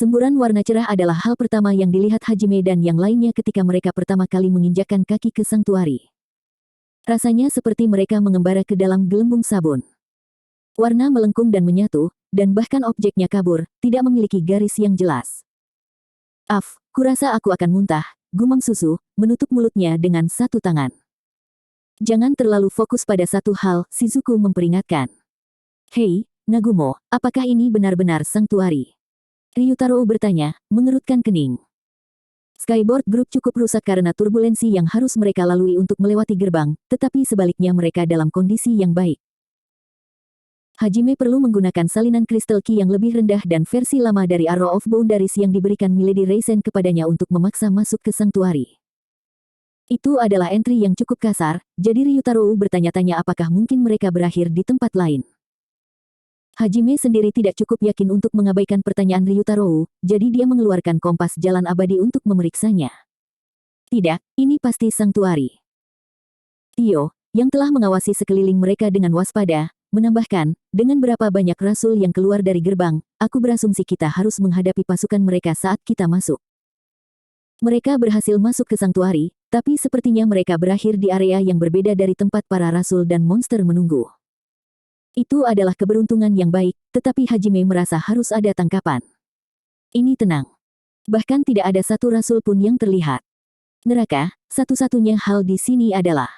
Semburan warna cerah adalah hal pertama yang dilihat Hajime dan yang lainnya ketika mereka pertama kali menginjakkan kaki ke Sanctuary. Rasanya seperti mereka mengembara ke dalam gelembung sabun. Warna melengkung dan menyatu, dan bahkan objeknya kabur, tidak memiliki garis yang jelas. Kurasa aku akan muntah, gumam Suzu, menutup mulutnya dengan satu tangan. Jangan terlalu fokus pada satu hal, Shizuku memperingatkan. Hei, Nagumo, apakah ini benar-benar Sanctuary? Ryutaro bertanya, mengerutkan kening. Skyboard Group cukup rusak karena turbulensi yang harus mereka lalui untuk melewati gerbang, tetapi sebaliknya mereka dalam kondisi yang baik. Hajime perlu menggunakan salinan Crystal Key yang lebih rendah dan versi lama dari Arrow of Boundaries yang diberikan Milady Reisen kepadanya untuk memaksa masuk ke Sanctuary. Itu adalah entry yang cukup kasar, jadi Ryutaro bertanya-tanya apakah mungkin mereka berakhir di tempat lain. Hajime sendiri tidak cukup yakin untuk mengabaikan pertanyaan Ryutaro, jadi dia mengeluarkan kompas jalan abadi untuk memeriksanya. Tidak, ini pasti Sanctuary. Tio, yang telah mengawasi sekeliling mereka dengan waspada, menambahkan, dengan berapa banyak rasul yang keluar dari gerbang, aku berasumsi kita harus menghadapi pasukan mereka saat kita masuk. Mereka berhasil masuk ke Sanctuary, tapi sepertinya mereka berakhir di area yang berbeda dari tempat para rasul dan monster menunggu. Itu adalah keberuntungan yang baik, tetapi Hajime merasa harus ada tangkapan. Ini tenang. Bahkan tidak ada satu rasul pun yang terlihat. Neraka, satu-satunya hal di sini adalah.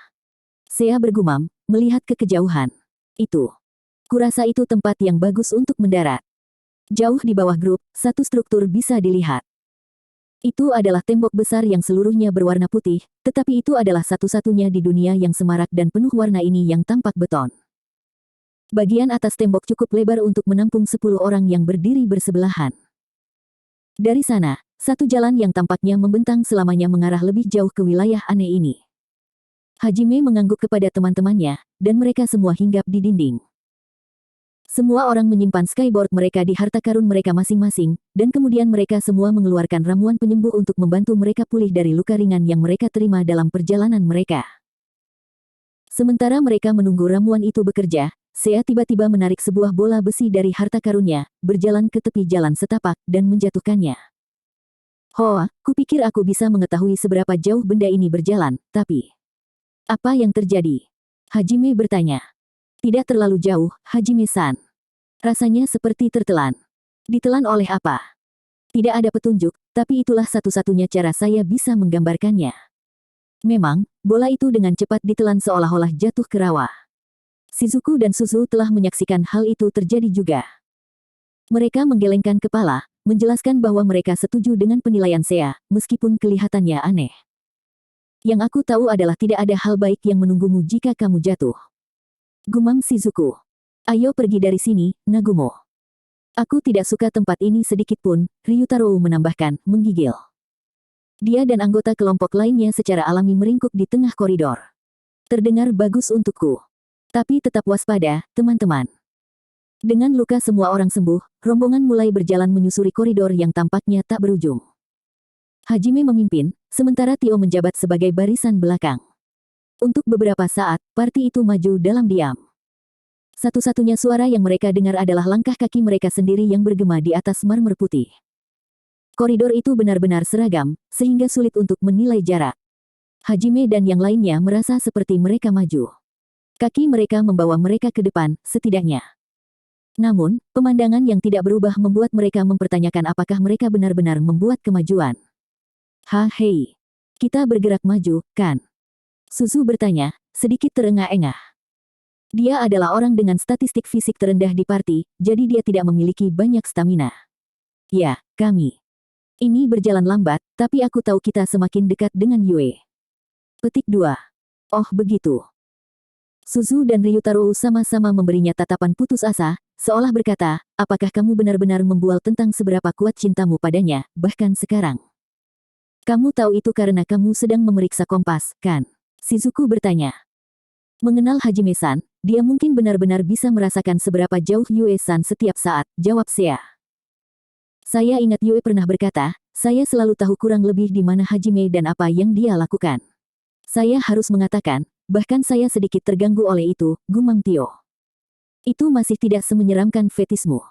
Sea bergumam, melihat ke kejauhan. Itu. Kurasa itu tempat yang bagus untuk mendarat. Jauh di bawah grup, satu struktur bisa dilihat. Itu adalah tembok besar yang seluruhnya berwarna putih, tetapi itu adalah satu-satunya di dunia yang semarak dan penuh warna ini yang tampak beton. Bagian atas tembok cukup lebar untuk menampung 10 orang yang berdiri bersebelahan. Dari sana, satu jalan yang tampaknya membentang selamanya mengarah lebih jauh ke wilayah aneh ini. Hajime mengangguk kepada teman-temannya, dan mereka semua hinggap di dinding. Semua orang menyimpan skyboard mereka di harta karun mereka masing-masing, dan kemudian mereka semua mengeluarkan ramuan penyembuh untuk membantu mereka pulih dari luka ringan yang mereka terima dalam perjalanan mereka. Sementara mereka menunggu ramuan itu bekerja, Sea tiba-tiba menarik sebuah bola besi dari harta karunnya, berjalan ke tepi jalan setapak, dan menjatuhkannya. Hoa, kupikir aku bisa mengetahui seberapa jauh benda ini berjalan, tapi... Apa yang terjadi? Hajime bertanya. Tidak terlalu jauh, Hajime-san. Rasanya seperti tertelan. Ditelan oleh apa? Tidak ada petunjuk, tapi itulah satu-satunya cara saya bisa menggambarkannya. Memang, bola itu dengan cepat ditelan seolah-olah jatuh ke rawa. Shizuku dan Suzu telah menyaksikan hal itu terjadi juga. Mereka menggelengkan kepala, menjelaskan bahwa mereka setuju dengan penilaian Sea, meskipun kelihatannya aneh. Yang aku tahu adalah tidak ada hal baik yang menunggumu jika kamu jatuh. Gumam Shizuku. Ayo pergi dari sini, Nagumo. Aku tidak suka tempat ini sedikitpun, Ryutaro menambahkan, menggigil. Dia dan anggota kelompok lainnya secara alami meringkuk di tengah koridor. Terdengar bagus untukku. Tapi tetap waspada, teman-teman. Dengan luka semua orang sembuh, rombongan mulai berjalan menyusuri koridor yang tampaknya tak berujung. Hajime memimpin, sementara Tio menjabat sebagai barisan belakang. Untuk beberapa saat, parti itu maju dalam diam. Satu-satunya suara yang mereka dengar adalah langkah kaki mereka sendiri yang bergema di atas marmer putih. Koridor itu benar-benar seragam, sehingga sulit untuk menilai jarak. Hajime dan yang lainnya merasa seperti mereka maju. Kaki mereka membawa mereka ke depan, setidaknya. Namun, pemandangan yang tidak berubah membuat mereka mempertanyakan apakah mereka benar-benar membuat kemajuan. Hei. Kita bergerak maju, kan? Suzu bertanya, sedikit terengah-engah. Dia adalah orang dengan statistik fisik terendah di parti, jadi dia tidak memiliki banyak stamina. Ya, kami. Ini berjalan lambat, tapi aku tahu kita semakin dekat dengan Yue. Petik 2. Oh begitu. Suzu dan Ryutaro sama-sama memberinya tatapan putus asa, seolah berkata, apakah kamu benar-benar membual tentang seberapa kuat cintamu padanya, bahkan sekarang? Kamu tahu itu karena kamu sedang memeriksa kompas, kan? Shizuku bertanya. Mengenal Hajime-san, dia mungkin benar-benar bisa merasakan seberapa jauh Yue-san setiap saat, jawab Sea. Saya ingat Yue pernah berkata, saya selalu tahu kurang lebih di mana Hajime dan apa yang dia lakukan. Saya harus mengatakan, bahkan saya sedikit terganggu oleh itu, gumam Tio. Itu masih tidak semenyeramkan fetismu.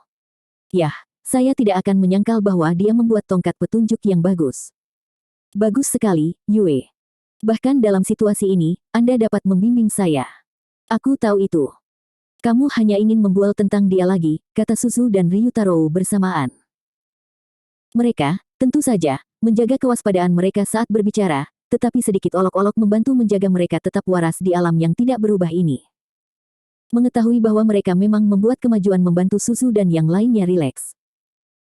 Yah, Saya tidak akan menyangkal bahwa dia membuat tongkat petunjuk yang bagus. Bagus sekali, Yue. Bahkan dalam situasi ini, Anda dapat membimbing saya. Aku tahu itu. Kamu hanya ingin membual tentang dia lagi, kata Suzu dan Ryutaro bersamaan. Mereka, tentu saja, menjaga kewaspadaan mereka saat berbicara, tetapi sedikit olok-olok membantu menjaga mereka tetap waras di alam yang tidak berubah ini. Mengetahui bahwa mereka memang membuat kemajuan membantu Suzu dan yang lainnya rileks.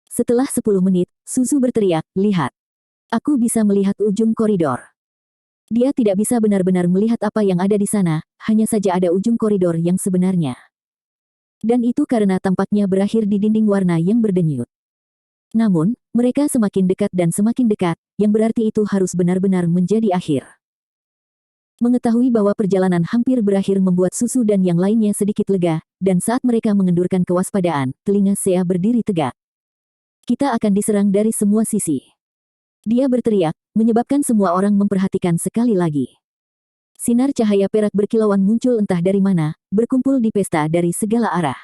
Setelah 10 menit, Suzu berteriak, lihat. Aku bisa melihat ujung koridor. Dia tidak bisa benar-benar melihat apa yang ada di sana, hanya saja ada ujung koridor yang sebenarnya. Dan itu karena tampaknya berakhir di dinding warna yang berdenyut. Namun, mereka semakin dekat dan semakin dekat, yang berarti itu harus benar-benar menjadi akhir. Mengetahui bahwa perjalanan hampir berakhir membuat Suzu dan yang lainnya sedikit lega, dan saat mereka mengendurkan kewaspadaan, telinga Sea berdiri tegak. Kita akan diserang dari semua sisi. Dia berteriak, menyebabkan semua orang memperhatikan sekali lagi. Sinar cahaya perak berkilauan muncul entah dari mana, berkumpul di pesta dari segala arah.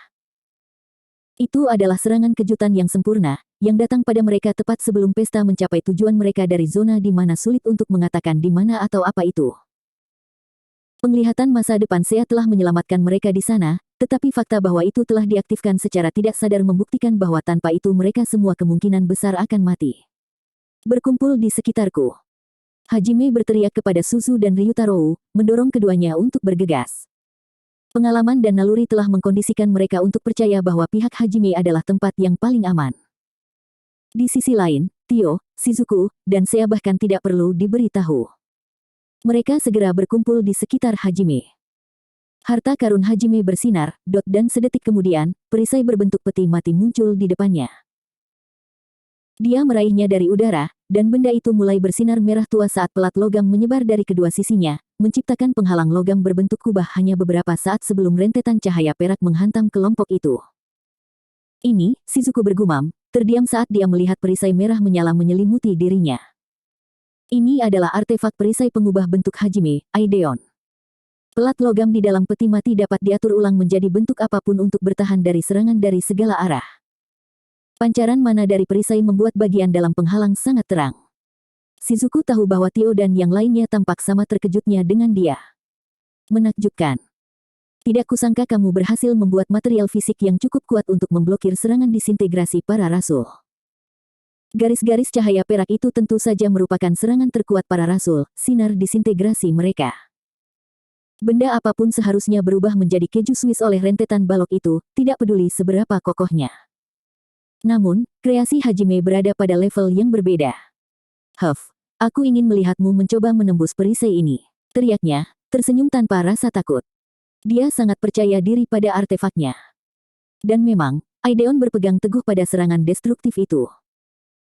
Itu adalah serangan kejutan yang sempurna, yang datang pada mereka tepat sebelum pesta mencapai tujuan mereka dari zona di mana sulit untuk mengatakan di mana atau apa itu. Penglihatan masa depan Sea telah menyelamatkan mereka di sana, tetapi fakta bahwa itu telah diaktifkan secara tidak sadar membuktikan bahwa tanpa itu mereka semua kemungkinan besar akan mati. Berkumpul di sekitarku. Hajime berteriak kepada Suzu dan Ryutaro, mendorong keduanya untuk bergegas. Pengalaman dan naluri telah mengkondisikan mereka untuk percaya bahwa pihak Hajime adalah tempat yang paling aman. Di sisi lain, Tio, Shizuku, dan Sea bahkan tidak perlu diberitahu. Mereka segera berkumpul di sekitar Hajime. Harta karun Hajime bersinar, dan sedetik kemudian, perisai berbentuk peti mati muncul di depannya. Dia meraihnya dari udara, dan benda itu mulai bersinar merah tua saat pelat logam menyebar dari kedua sisinya, menciptakan penghalang logam berbentuk kubah hanya beberapa saat sebelum rentetan cahaya perak menghantam kelompok itu. Ini, Shizuku bergumam, terdiam saat dia melihat perisai merah menyala menyelimuti dirinya. Ini adalah artefak perisai pengubah bentuk Hajime, Aideon. Pelat logam di dalam peti mati dapat diatur ulang menjadi bentuk apapun untuk bertahan dari serangan dari segala arah. Pancaran mana dari perisai membuat bagian dalam penghalang sangat terang. Shizuku tahu bahwa Tio dan yang lainnya tampak sama terkejutnya dengan dia. Menakjubkan. Tidak kusangka kamu berhasil membuat material fisik yang cukup kuat untuk memblokir serangan disintegrasi para rasul. Garis-garis cahaya perak itu tentu saja merupakan serangan terkuat para rasul, sinar disintegrasi mereka. Benda apapun seharusnya berubah menjadi keju Swiss oleh rentetan balok itu, tidak peduli seberapa kokohnya. Namun, kreasi Hajime berada pada level yang berbeda. Huff, aku ingin melihatmu mencoba menembus perisai ini, teriaknya, tersenyum tanpa rasa takut. Dia sangat percaya diri pada artefaknya. Dan memang, Aideon berpegang teguh pada serangan destruktif itu.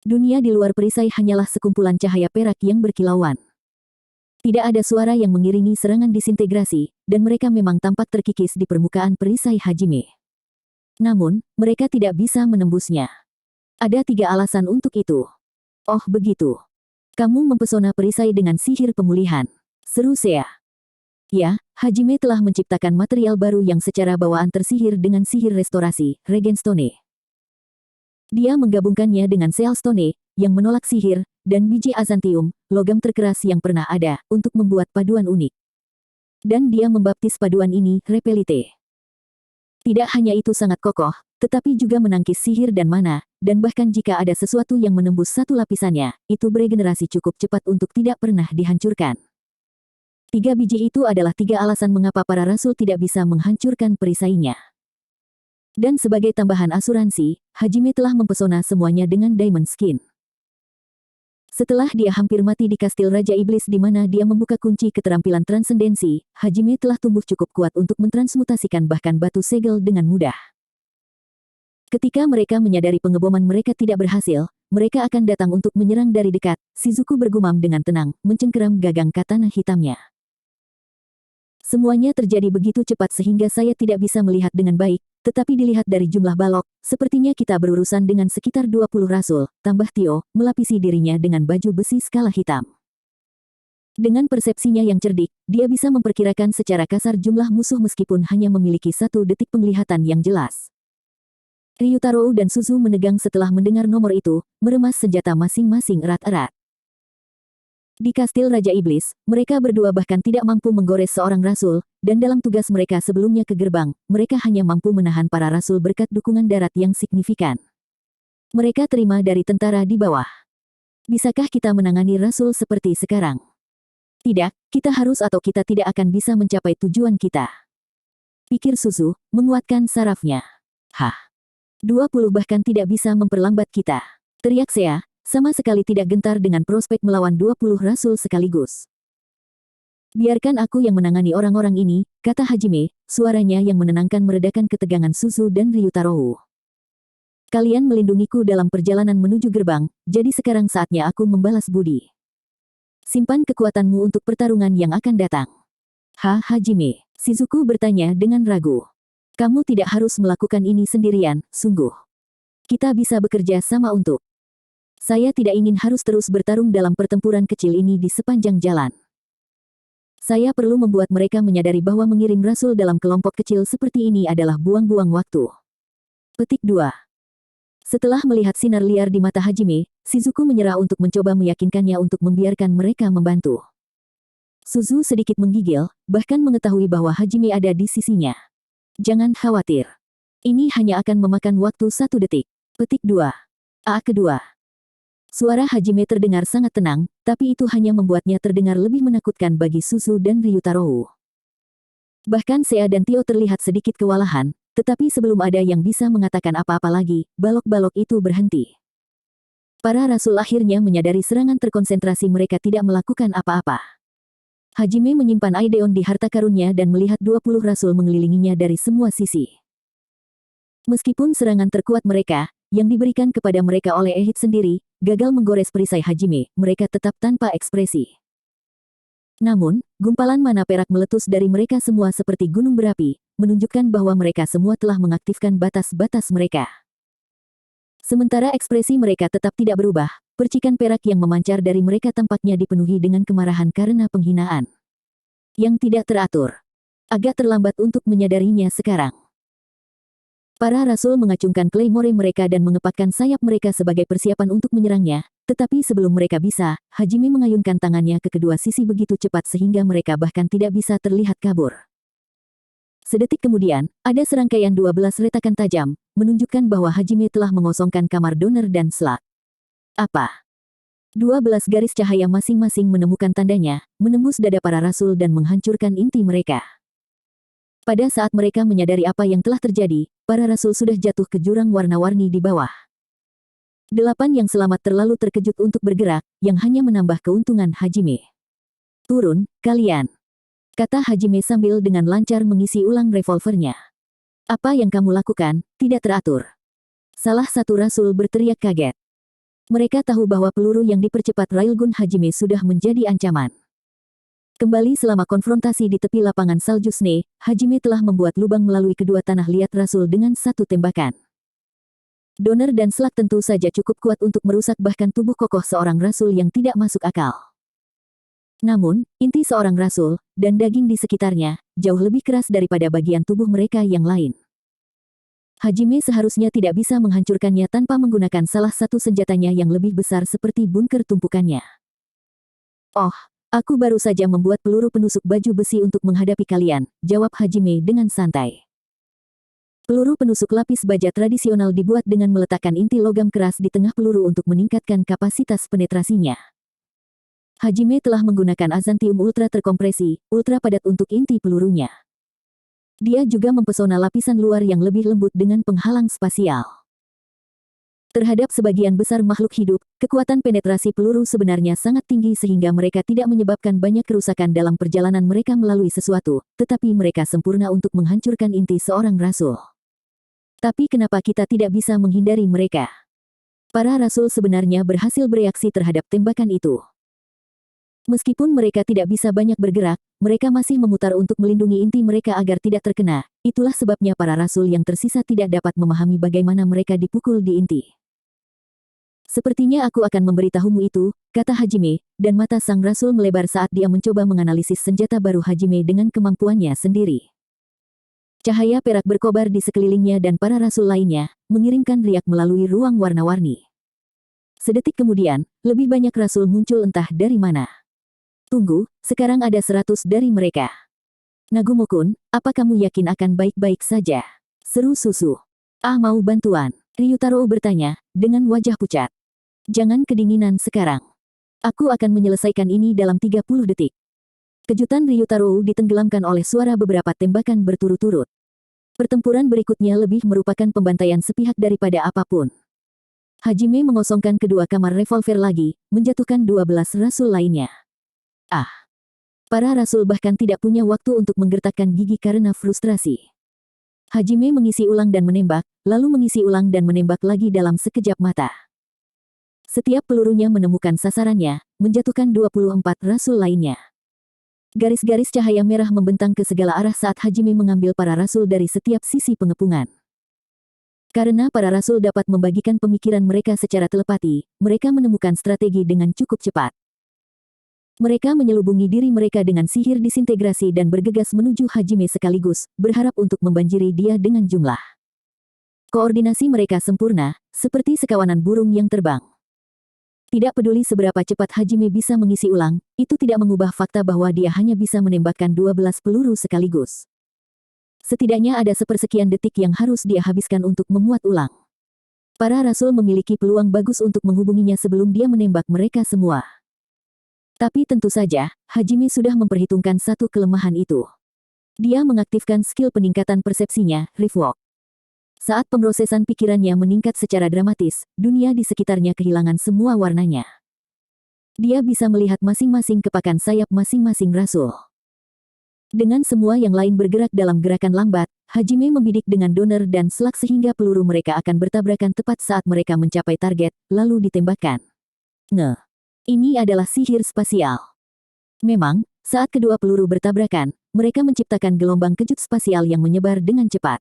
Dunia di luar perisai hanyalah sekumpulan cahaya perak yang berkilauan. Tidak ada suara yang mengiringi serangan disintegrasi, dan mereka memang tampak terkikis di permukaan perisai Hajime. Namun, mereka tidak bisa menembusnya. Ada 3 alasan untuk itu. Oh begitu. Kamu mempesona perisai dengan sihir pemulihan, seru Sea. Ya, Hajime telah menciptakan material baru yang secara bawaan tersihir dengan sihir restorasi, Regenstone. Dia menggabungkannya dengan Sealstone, yang menolak sihir, dan biji azantium, logam terkeras yang pernah ada, untuk membuat paduan unik. Dan dia membaptis paduan ini, Repelite. Tidak hanya itu sangat kokoh, tetapi juga menangkis sihir dan mana, dan bahkan jika ada sesuatu yang menembus satu lapisannya, itu beregenerasi cukup cepat untuk tidak pernah dihancurkan. 3 biji itu adalah 3 alasan mengapa para rasul tidak bisa menghancurkan perisainya. Dan sebagai tambahan asuransi, Hajime telah mempesona semuanya dengan Diamond Skin. Setelah dia hampir mati di kastil Raja Iblis di mana dia membuka kunci keterampilan transendensi, Hajime telah tumbuh cukup kuat untuk mentransmutasikan bahkan batu segel dengan mudah. Ketika mereka menyadari pengeboman mereka tidak berhasil, mereka akan datang untuk menyerang dari dekat, Shizuku bergumam dengan tenang, mencengkeram gagang katana hitamnya. Semuanya terjadi begitu cepat sehingga saya tidak bisa melihat dengan baik, tetapi dilihat dari jumlah balok, sepertinya kita berurusan dengan sekitar 20 rasul, tambah Tio, melapisi dirinya dengan baju besi skala hitam. Dengan persepsinya yang cerdik, dia bisa memperkirakan secara kasar jumlah musuh meskipun hanya memiliki 1 detik penglihatan yang jelas. Ryutaro dan Suzu menegang setelah mendengar nomor itu, meremas senjata masing-masing erat-erat. Di kastil Raja Iblis, mereka berdua bahkan tidak mampu menggores seorang rasul, dan dalam tugas mereka sebelumnya ke gerbang, mereka hanya mampu menahan para rasul berkat dukungan darat yang signifikan. Mereka terima dari tentara di bawah. Bisakah kita menangani rasul seperti sekarang? Tidak, kita harus atau kita tidak akan bisa mencapai tujuan kita. Pikir Suzu, menguatkan sarafnya. Hah. 20 bahkan tidak bisa memperlambat kita. Teriak Sea, sama sekali tidak gentar dengan prospek melawan 20 rasul sekaligus. Biarkan aku yang menangani orang-orang ini, kata Hajime, suaranya yang menenangkan meredakan ketegangan Suzu dan Ryutaro. Kalian melindungiku dalam perjalanan menuju gerbang, jadi sekarang saatnya aku membalas budi. Simpan kekuatanmu untuk pertarungan yang akan datang. Hajime, Shizuku bertanya dengan ragu. Kamu tidak harus melakukan ini sendirian, sungguh. Kita bisa bekerja sama untuk. Saya tidak ingin harus terus bertarung dalam pertempuran kecil ini di sepanjang jalan. Saya perlu membuat mereka menyadari bahwa mengirim rasul dalam kelompok kecil seperti ini adalah buang-buang waktu. Petik 2. Setelah melihat sinar liar di mata Hajime, Shizuku menyerah untuk mencoba meyakinkannya untuk membiarkan mereka membantu. Suzu sedikit menggigil, bahkan mengetahui bahwa Hajime ada di sisinya. Jangan khawatir. Ini hanya akan memakan waktu 1 detik. Petik 2. Kedua. Suara Hajime terdengar sangat tenang, tapi itu hanya membuatnya terdengar lebih menakutkan bagi Suzu dan Ryutaro. Bahkan Sea dan Tio terlihat sedikit kewalahan, tetapi sebelum ada yang bisa mengatakan apa-apa lagi, balok-balok itu berhenti. Para rasul akhirnya menyadari serangan terkonsentrasi mereka tidak melakukan apa-apa. Hajime menyimpan Aideon di harta karunnya dan melihat 20 rasul mengelilinginya dari semua sisi. Meskipun serangan terkuat mereka, yang diberikan kepada mereka oleh Ehit sendiri, gagal menggores perisai Hajime, mereka tetap tanpa ekspresi. Namun, gumpalan mana perak meletus dari mereka semua seperti gunung berapi, menunjukkan bahwa mereka semua telah mengaktifkan batas-batas mereka. Sementara ekspresi mereka tetap tidak berubah, percikan perak yang memancar dari mereka tampaknya dipenuhi dengan kemarahan karena penghinaan. Yang tidak teratur. Agak terlambat untuk menyadarinya sekarang. Para rasul mengacungkan claymore mereka dan mengepakkan sayap mereka sebagai persiapan untuk menyerangnya, tetapi sebelum mereka bisa, Hajime mengayunkan tangannya ke kedua sisi begitu cepat sehingga mereka bahkan tidak bisa terlihat kabur. Sedetik kemudian, ada serangkaian 12 retakan tajam, menunjukkan bahwa Hajime telah mengosongkan kamar donor dan slug. Apa? 12 garis cahaya masing-masing menemukan tandanya, menembus dada para rasul dan menghancurkan inti mereka. Pada saat mereka menyadari apa yang telah terjadi, para rasul sudah jatuh ke jurang warna-warni di bawah. 8 yang selamat terlalu terkejut untuk bergerak, yang hanya menambah keuntungan Hajime. Turun, kalian. Kata Hajime sambil dengan lancar mengisi ulang revolvernya. Apa yang kamu lakukan, tidak teratur. Salah satu rasul berteriak kaget. Mereka tahu bahwa peluru yang dipercepat Railgun Hajime sudah menjadi ancaman. Kembali selama konfrontasi di tepi lapangan salju Sne, Hajime telah membuat lubang melalui kedua tanah liat rasul dengan satu tembakan. Donor dan slug tentu saja cukup kuat untuk merusak bahkan tubuh kokoh seorang rasul yang tidak masuk akal. Namun, inti seorang rasul, dan daging di sekitarnya, jauh lebih keras daripada bagian tubuh mereka yang lain. Hajime seharusnya tidak bisa menghancurkannya tanpa menggunakan salah satu senjatanya yang lebih besar seperti bunker tumpukannya. Oh, aku baru saja membuat peluru penusuk baju besi untuk menghadapi kalian, jawab Hajime dengan santai. Peluru penusuk lapis baja tradisional dibuat dengan meletakkan inti logam keras di tengah peluru untuk meningkatkan kapasitas penetrasinya. Hajime telah menggunakan azantium ultra terkompresi, ultra padat untuk inti pelurunya. Dia juga mempesona lapisan luar yang lebih lembut dengan penghalang spasial. Terhadap sebagian besar makhluk hidup, kekuatan penetrasi peluru sebenarnya sangat tinggi sehingga mereka tidak menyebabkan banyak kerusakan dalam perjalanan mereka melalui sesuatu, tetapi mereka sempurna untuk menghancurkan inti seorang rasul. Tapi kenapa kita tidak bisa menghindari mereka? Para rasul sebenarnya berhasil bereaksi terhadap tembakan itu. Meskipun mereka tidak bisa banyak bergerak, mereka masih memutar untuk melindungi inti mereka agar tidak terkena. Itulah sebabnya para rasul yang tersisa tidak dapat memahami bagaimana mereka dipukul di inti. Sepertinya aku akan memberitahumu itu, kata Hajime, dan mata sang rasul melebar saat dia mencoba menganalisis senjata baru Hajime dengan kemampuannya sendiri. Cahaya perak berkobar di sekelilingnya dan para rasul lainnya, mengirimkan riak melalui ruang warna-warni. Sedetik kemudian, lebih banyak rasul muncul entah dari mana. Tunggu, sekarang ada 100 dari mereka. Nagumo-kun, apa kamu yakin akan baik-baik saja? Seru Susu. Ah, mau bantuan? Ryutaro bertanya, dengan wajah pucat. Jangan kedinginan sekarang. Aku akan menyelesaikan ini dalam 30 detik. Kejutan Ryutaro ditenggelamkan oleh suara beberapa tembakan berturut-turut. Pertempuran berikutnya lebih merupakan pembantaian sepihak daripada apapun. Hajime mengosongkan kedua kamar revolver lagi, menjatuhkan 12 rasul lainnya. Ah! Para rasul bahkan tidak punya waktu untuk menggertakkan gigi karena frustrasi. Hajime mengisi ulang dan menembak, lalu mengisi ulang dan menembak lagi dalam sekejap mata. Setiap pelurunya menemukan sasarannya, menjatuhkan 24 rasul lainnya. Garis-garis cahaya merah membentang ke segala arah saat Hajime mengambil para rasul dari setiap sisi pengepungan. Karena para rasul dapat membagikan pemikiran mereka secara telepati, mereka menemukan strategi dengan cukup cepat. Mereka menyelubungi diri mereka dengan sihir disintegrasi dan bergegas menuju Hajime sekaligus, berharap untuk membanjiri dia dengan jumlah. Koordinasi mereka sempurna, seperti sekawanan burung yang terbang. Tidak peduli seberapa cepat Hajime bisa mengisi ulang, itu tidak mengubah fakta bahwa dia hanya bisa menembakkan 12 peluru sekaligus. Setidaknya ada sepersekian detik yang harus dia habiskan untuk memuat ulang. Para rasul memiliki peluang bagus untuk menghubunginya sebelum dia menembak mereka semua. Tapi tentu saja, Hajime sudah memperhitungkan satu kelemahan itu. Dia mengaktifkan skill peningkatan persepsinya, Riftwalk. Saat pemrosesan pikirannya meningkat secara dramatis, dunia di sekitarnya kehilangan semua warnanya. Dia bisa melihat masing-masing kepakan sayap masing-masing rasul. Dengan semua yang lain bergerak dalam gerakan lambat, Hajime membidik dengan donor dan slug sehingga peluru mereka akan bertabrakan tepat saat mereka mencapai target, lalu ditembakkan. Ini adalah sihir spasial. Memang, saat kedua peluru bertabrakan, mereka menciptakan gelombang kejut spasial yang menyebar dengan cepat.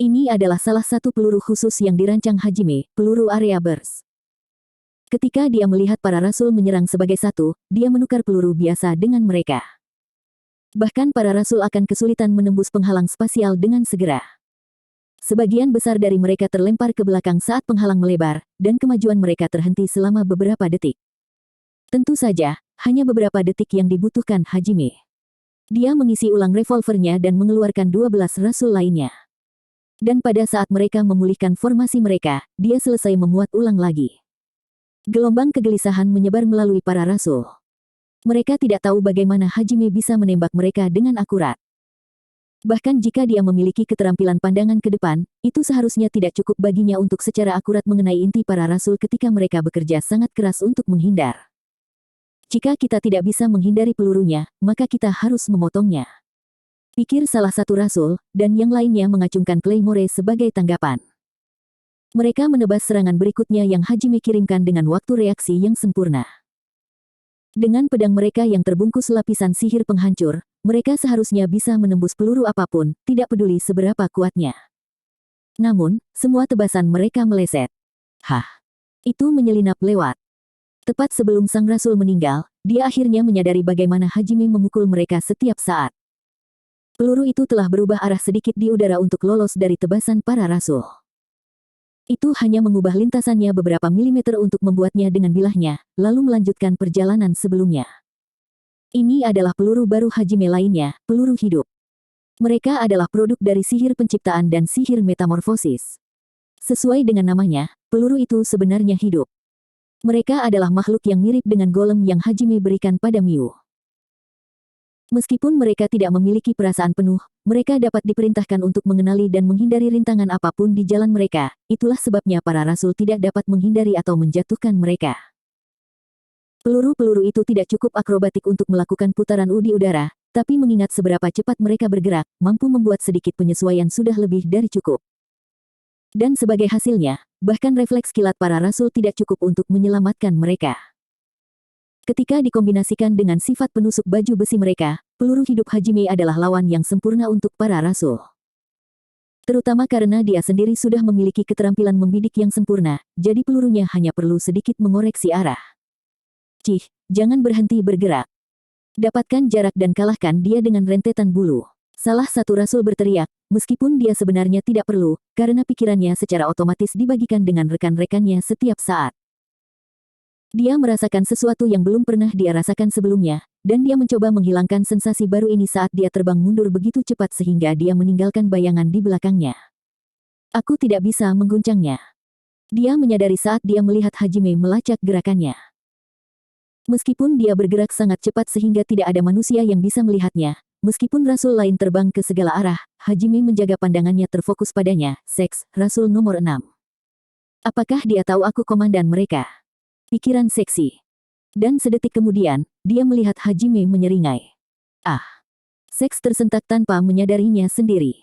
Ini adalah salah satu peluru khusus yang dirancang Hajime, peluru area burst. Ketika dia melihat para rasul menyerang sebagai satu, dia menukar peluru biasa dengan mereka. Bahkan para rasul akan kesulitan menembus penghalang spasial dengan segera. Sebagian besar dari mereka terlempar ke belakang saat penghalang melebar, dan kemajuan mereka terhenti selama beberapa detik. Tentu saja, hanya beberapa detik yang dibutuhkan Hajime. Dia mengisi ulang revolvernya dan mengeluarkan 12 rasul lainnya. Dan pada saat mereka memulihkan formasi mereka, dia selesai memuat ulang lagi. Gelombang kegelisahan menyebar melalui para rasul. Mereka tidak tahu bagaimana Hajime bisa menembak mereka dengan akurat. Bahkan jika dia memiliki keterampilan pandangan ke depan, itu seharusnya tidak cukup baginya untuk secara akurat mengenai inti para rasul ketika mereka bekerja sangat keras untuk menghindar. Jika kita tidak bisa menghindari pelurunya, maka kita harus memotongnya. Pikir salah satu rasul, dan yang lainnya mengacungkan Claymore sebagai tanggapan. Mereka menebas serangan berikutnya yang Hajime kirimkan dengan waktu reaksi yang sempurna. Dengan pedang mereka yang terbungkus lapisan sihir penghancur, mereka seharusnya bisa menembus peluru apapun, tidak peduli seberapa kuatnya. Namun, semua tebasan mereka meleset. Itu menyelinap lewat. Tepat sebelum sang rasul meninggal, dia akhirnya menyadari bagaimana Hajime memukul mereka setiap saat. Peluru itu telah berubah arah sedikit di udara untuk lolos dari tebasan para rasul. Itu hanya mengubah lintasannya beberapa milimeter untuk membuatnya dengan bilahnya, lalu melanjutkan perjalanan sebelumnya. Ini adalah peluru baru Hajime lainnya, peluru hidup. Mereka adalah produk dari sihir penciptaan dan sihir metamorfosis. Sesuai dengan namanya, peluru itu sebenarnya hidup. Mereka adalah makhluk yang mirip dengan golem yang Hajime berikan pada Miu. Meskipun mereka tidak memiliki perasaan penuh, mereka dapat diperintahkan untuk mengenali dan menghindari rintangan apapun di jalan mereka. Itulah sebabnya para rasul tidak dapat menghindari atau menjatuhkan mereka. Peluru-peluru itu tidak cukup akrobatik untuk melakukan putaran di udara, tapi mengingat seberapa cepat mereka bergerak, mampu membuat sedikit penyesuaian sudah lebih dari cukup. Dan sebagai hasilnya, bahkan refleks kilat para rasul tidak cukup untuk menyelamatkan mereka. Ketika dikombinasikan dengan sifat penusuk baju besi mereka, peluru hidup Hajime adalah lawan yang sempurna untuk para rasul. Terutama karena dia sendiri sudah memiliki keterampilan membidik yang sempurna, jadi pelurunya hanya perlu sedikit mengoreksi arah. Jangan berhenti bergerak. Dapatkan jarak dan kalahkan dia dengan rentetan bulu. Salah satu rasul berteriak, meskipun dia sebenarnya tidak perlu, karena pikirannya secara otomatis dibagikan dengan rekan-rekannya setiap saat. Dia merasakan sesuatu yang belum pernah dia rasakan sebelumnya, dan dia mencoba menghilangkan sensasi baru ini saat dia terbang mundur begitu cepat sehingga dia meninggalkan bayangan di belakangnya. Aku tidak bisa mengguncangnya. Dia menyadari saat dia melihat Hajime melacak gerakannya. Meskipun dia bergerak sangat cepat sehingga tidak ada manusia yang bisa melihatnya, meskipun rasul lain terbang ke segala arah, Hajime menjaga pandangannya terfokus padanya. Seks, rasul nomor 6. Apakah dia tahu aku komandan mereka? Pikiran seksi. Dan sedetik kemudian, dia melihat Hajime menyeringai. Ah! Seks tersentak tanpa menyadarinya sendiri.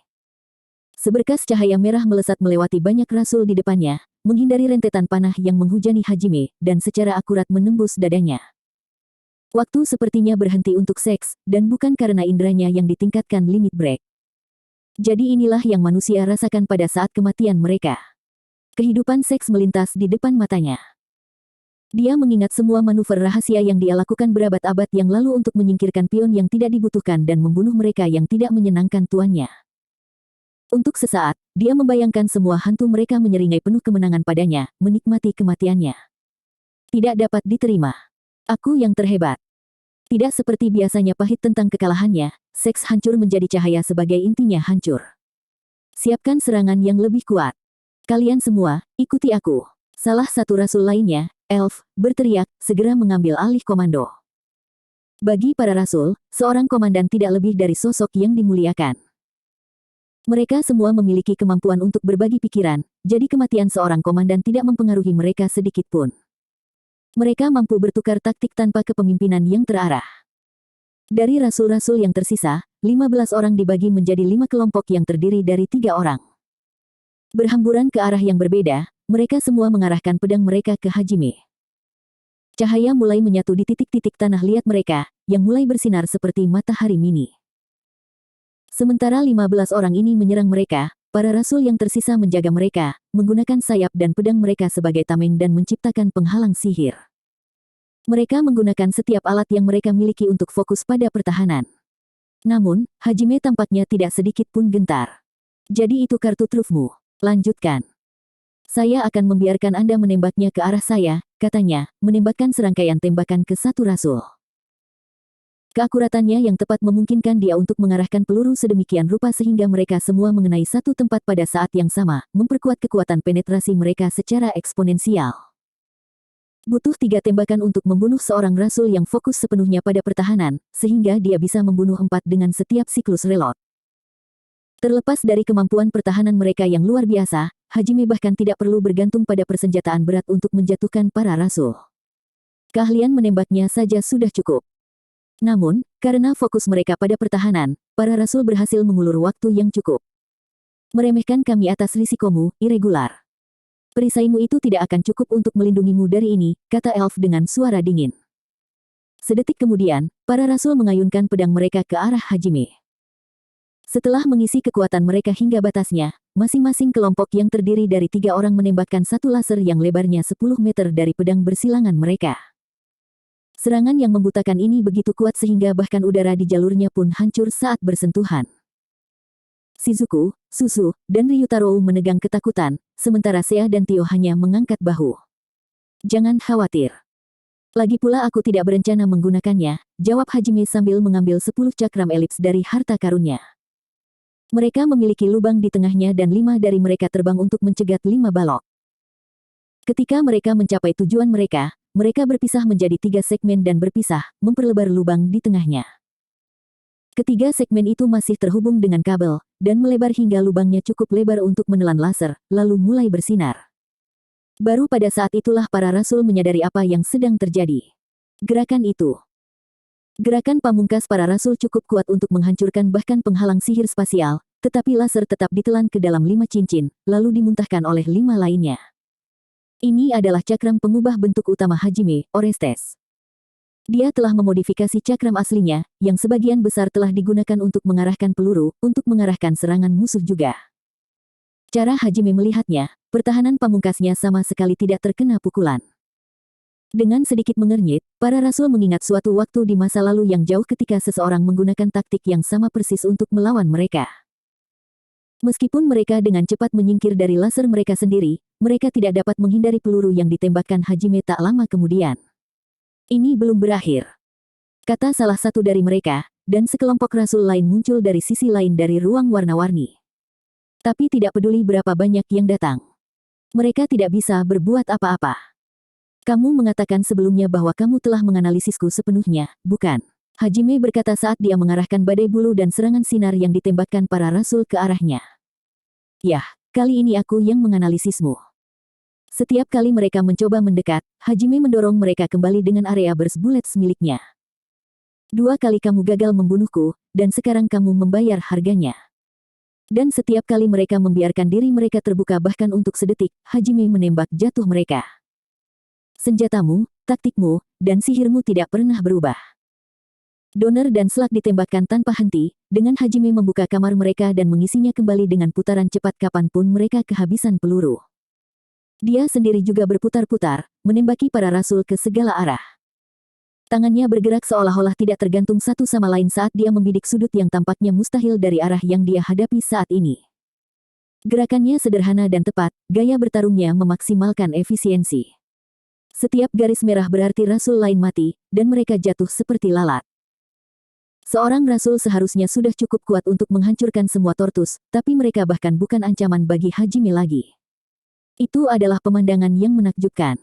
Seberkas cahaya merah melesat melewati banyak rasul di depannya, menghindari rentetan panah yang menghujani Hajime, dan secara akurat menembus dadanya. Waktu sepertinya berhenti untuk seks, dan bukan karena indranya yang ditingkatkan limit break. Jadi inilah yang manusia rasakan pada saat kematian mereka. Kehidupan seks melintas di depan matanya. Dia mengingat semua manuver rahasia yang dia lakukan berabad-abad yang lalu untuk menyingkirkan pion yang tidak dibutuhkan dan membunuh mereka yang tidak menyenangkan tuannya. Untuk sesaat, dia membayangkan semua hantu mereka menyeringai penuh kemenangan padanya, menikmati kematiannya. Tidak dapat diterima. Aku yang terhebat. Tidak seperti biasanya pahit tentang kekalahannya, seks hancur menjadi cahaya sebagai intinya hancur. Siapkan serangan yang lebih kuat. Kalian semua, ikuti aku. Salah satu rasul lainnya, Elf, berteriak, segera mengambil alih komando. Bagi para rasul, seorang komandan tidak lebih dari sosok yang dimuliakan. Mereka semua memiliki kemampuan untuk berbagi pikiran, jadi kematian seorang komandan tidak mempengaruhi mereka sedikit pun. Mereka mampu bertukar taktik tanpa kepemimpinan yang terarah. Dari rasul-rasul yang tersisa, 15 orang dibagi menjadi 5 kelompok yang terdiri dari 3 orang. Berhamburan ke arah yang berbeda, mereka semua mengarahkan pedang mereka ke Hajime. Cahaya mulai menyatu di titik-titik tanah liat mereka, yang mulai bersinar seperti matahari mini. Sementara 15 orang ini menyerang mereka, para rasul yang tersisa menjaga mereka, menggunakan sayap dan pedang mereka sebagai tameng dan menciptakan penghalang sihir. Mereka menggunakan setiap alat yang mereka miliki untuk fokus pada pertahanan. Namun, Hajime tampaknya tidak sedikit pun gentar. Jadi itu kartu trufmu. Lanjutkan. Saya akan membiarkan Anda menembaknya ke arah saya, katanya, menembakkan serangkaian tembakan ke satu rasul. Keakuratannya yang tepat memungkinkan dia untuk mengarahkan peluru sedemikian rupa sehingga mereka semua mengenai satu tempat pada saat yang sama, memperkuat kekuatan penetrasi mereka secara eksponensial. Butuh 3 tembakan untuk membunuh seorang rasul yang fokus sepenuhnya pada pertahanan, sehingga dia bisa membunuh 4 dengan setiap siklus reload. Terlepas dari kemampuan pertahanan mereka yang luar biasa, Hajime bahkan tidak perlu bergantung pada persenjataan berat untuk menjatuhkan para rasul. Keahlian menembaknya saja sudah cukup. Namun, karena fokus mereka pada pertahanan, para rasul berhasil mengulur waktu yang cukup. Meremehkan kami atas risikomu, irregular. Perisaimu itu tidak akan cukup untuk melindungimu dari ini, kata Elf dengan suara dingin. Sedetik kemudian, para rasul mengayunkan pedang mereka ke arah Hajime. Setelah mengisi kekuatan mereka hingga batasnya, masing-masing kelompok yang terdiri dari 3 orang menembakkan satu laser yang lebarnya 10 meter dari pedang bersilangan mereka. Serangan yang membutakan ini begitu kuat sehingga bahkan udara di jalurnya pun hancur saat bersentuhan. Shizuku, Susu, dan Ryutaro menegang ketakutan, sementara Sea dan Tio hanya mengangkat bahu. Jangan khawatir. Lagi pula aku tidak berencana menggunakannya, jawab Hajime sambil mengambil 10 cakram elips dari harta karunnya. Mereka memiliki lubang di tengahnya dan 5 dari mereka terbang untuk mencegat 5 balok. Ketika mereka mencapai tujuan mereka, mereka berpisah menjadi 3 segmen dan berpisah, memperlebar lubang di tengahnya. Ketiga segmen itu masih terhubung dengan kabel, dan melebar hingga lubangnya cukup lebar untuk menelan laser, lalu mulai bersinar. Baru pada saat itulah para rasul menyadari apa yang sedang terjadi. Gerakan itu. Gerakan pamungkas para rasul cukup kuat untuk menghancurkan bahkan penghalang sihir spasial, tetapi laser tetap ditelan ke dalam 5 cincin, lalu dimuntahkan oleh 5 lainnya. Ini adalah cakram pengubah bentuk utama Hajime, Orestes. Dia telah memodifikasi cakram aslinya, yang sebagian besar telah digunakan untuk mengarahkan peluru, untuk mengarahkan serangan musuh juga. Cara Hajime melihatnya, pertahanan pamungkasnya sama sekali tidak terkena pukulan. Dengan sedikit mengernyit, para rasul mengingat suatu waktu di masa lalu yang jauh ketika seseorang menggunakan taktik yang sama persis untuk melawan mereka. Meskipun mereka dengan cepat menyingkir dari laser mereka sendiri, mereka tidak dapat menghindari peluru yang ditembakkan Hajime tak lama kemudian. Ini belum berakhir, kata salah satu dari mereka, dan sekelompok rasul lain muncul dari sisi lain dari ruang warna-warni. Tapi tidak peduli berapa banyak yang datang, mereka tidak bisa berbuat apa-apa. Kamu mengatakan sebelumnya bahwa kamu telah menganalisisku sepenuhnya, bukan? Hajime berkata saat dia mengarahkan badai bulu dan serangan sinar yang ditembakkan para rasul ke arahnya. Yah, kali ini aku yang menganalisismu. Setiap kali mereka mencoba mendekat, Hajime mendorong mereka kembali dengan area burst bullets miliknya. 2 kali kamu gagal membunuhku, dan sekarang kamu membayar harganya. Dan setiap kali mereka membiarkan diri mereka terbuka bahkan untuk sedetik, Hajime menembak jatuh mereka. Senjatamu, taktikmu, dan sihirmu tidak pernah berubah. Donner dan Slug ditembakkan tanpa henti, dengan Hajime membuka kamar mereka dan mengisinya kembali dengan putaran cepat kapanpun mereka kehabisan peluru. Dia sendiri juga berputar-putar, menembaki para rasul ke segala arah. Tangannya bergerak seolah-olah tidak tergantung satu sama lain saat dia membidik sudut yang tampaknya mustahil dari arah yang dia hadapi saat ini. Gerakannya sederhana dan tepat, gaya bertarungnya memaksimalkan efisiensi. Setiap garis merah berarti rasul lain mati, dan mereka jatuh seperti lalat. Seorang rasul seharusnya sudah cukup kuat untuk menghancurkan semua Tortus, tapi mereka bahkan bukan ancaman bagi Hajime lagi. Itu adalah pemandangan yang menakjubkan.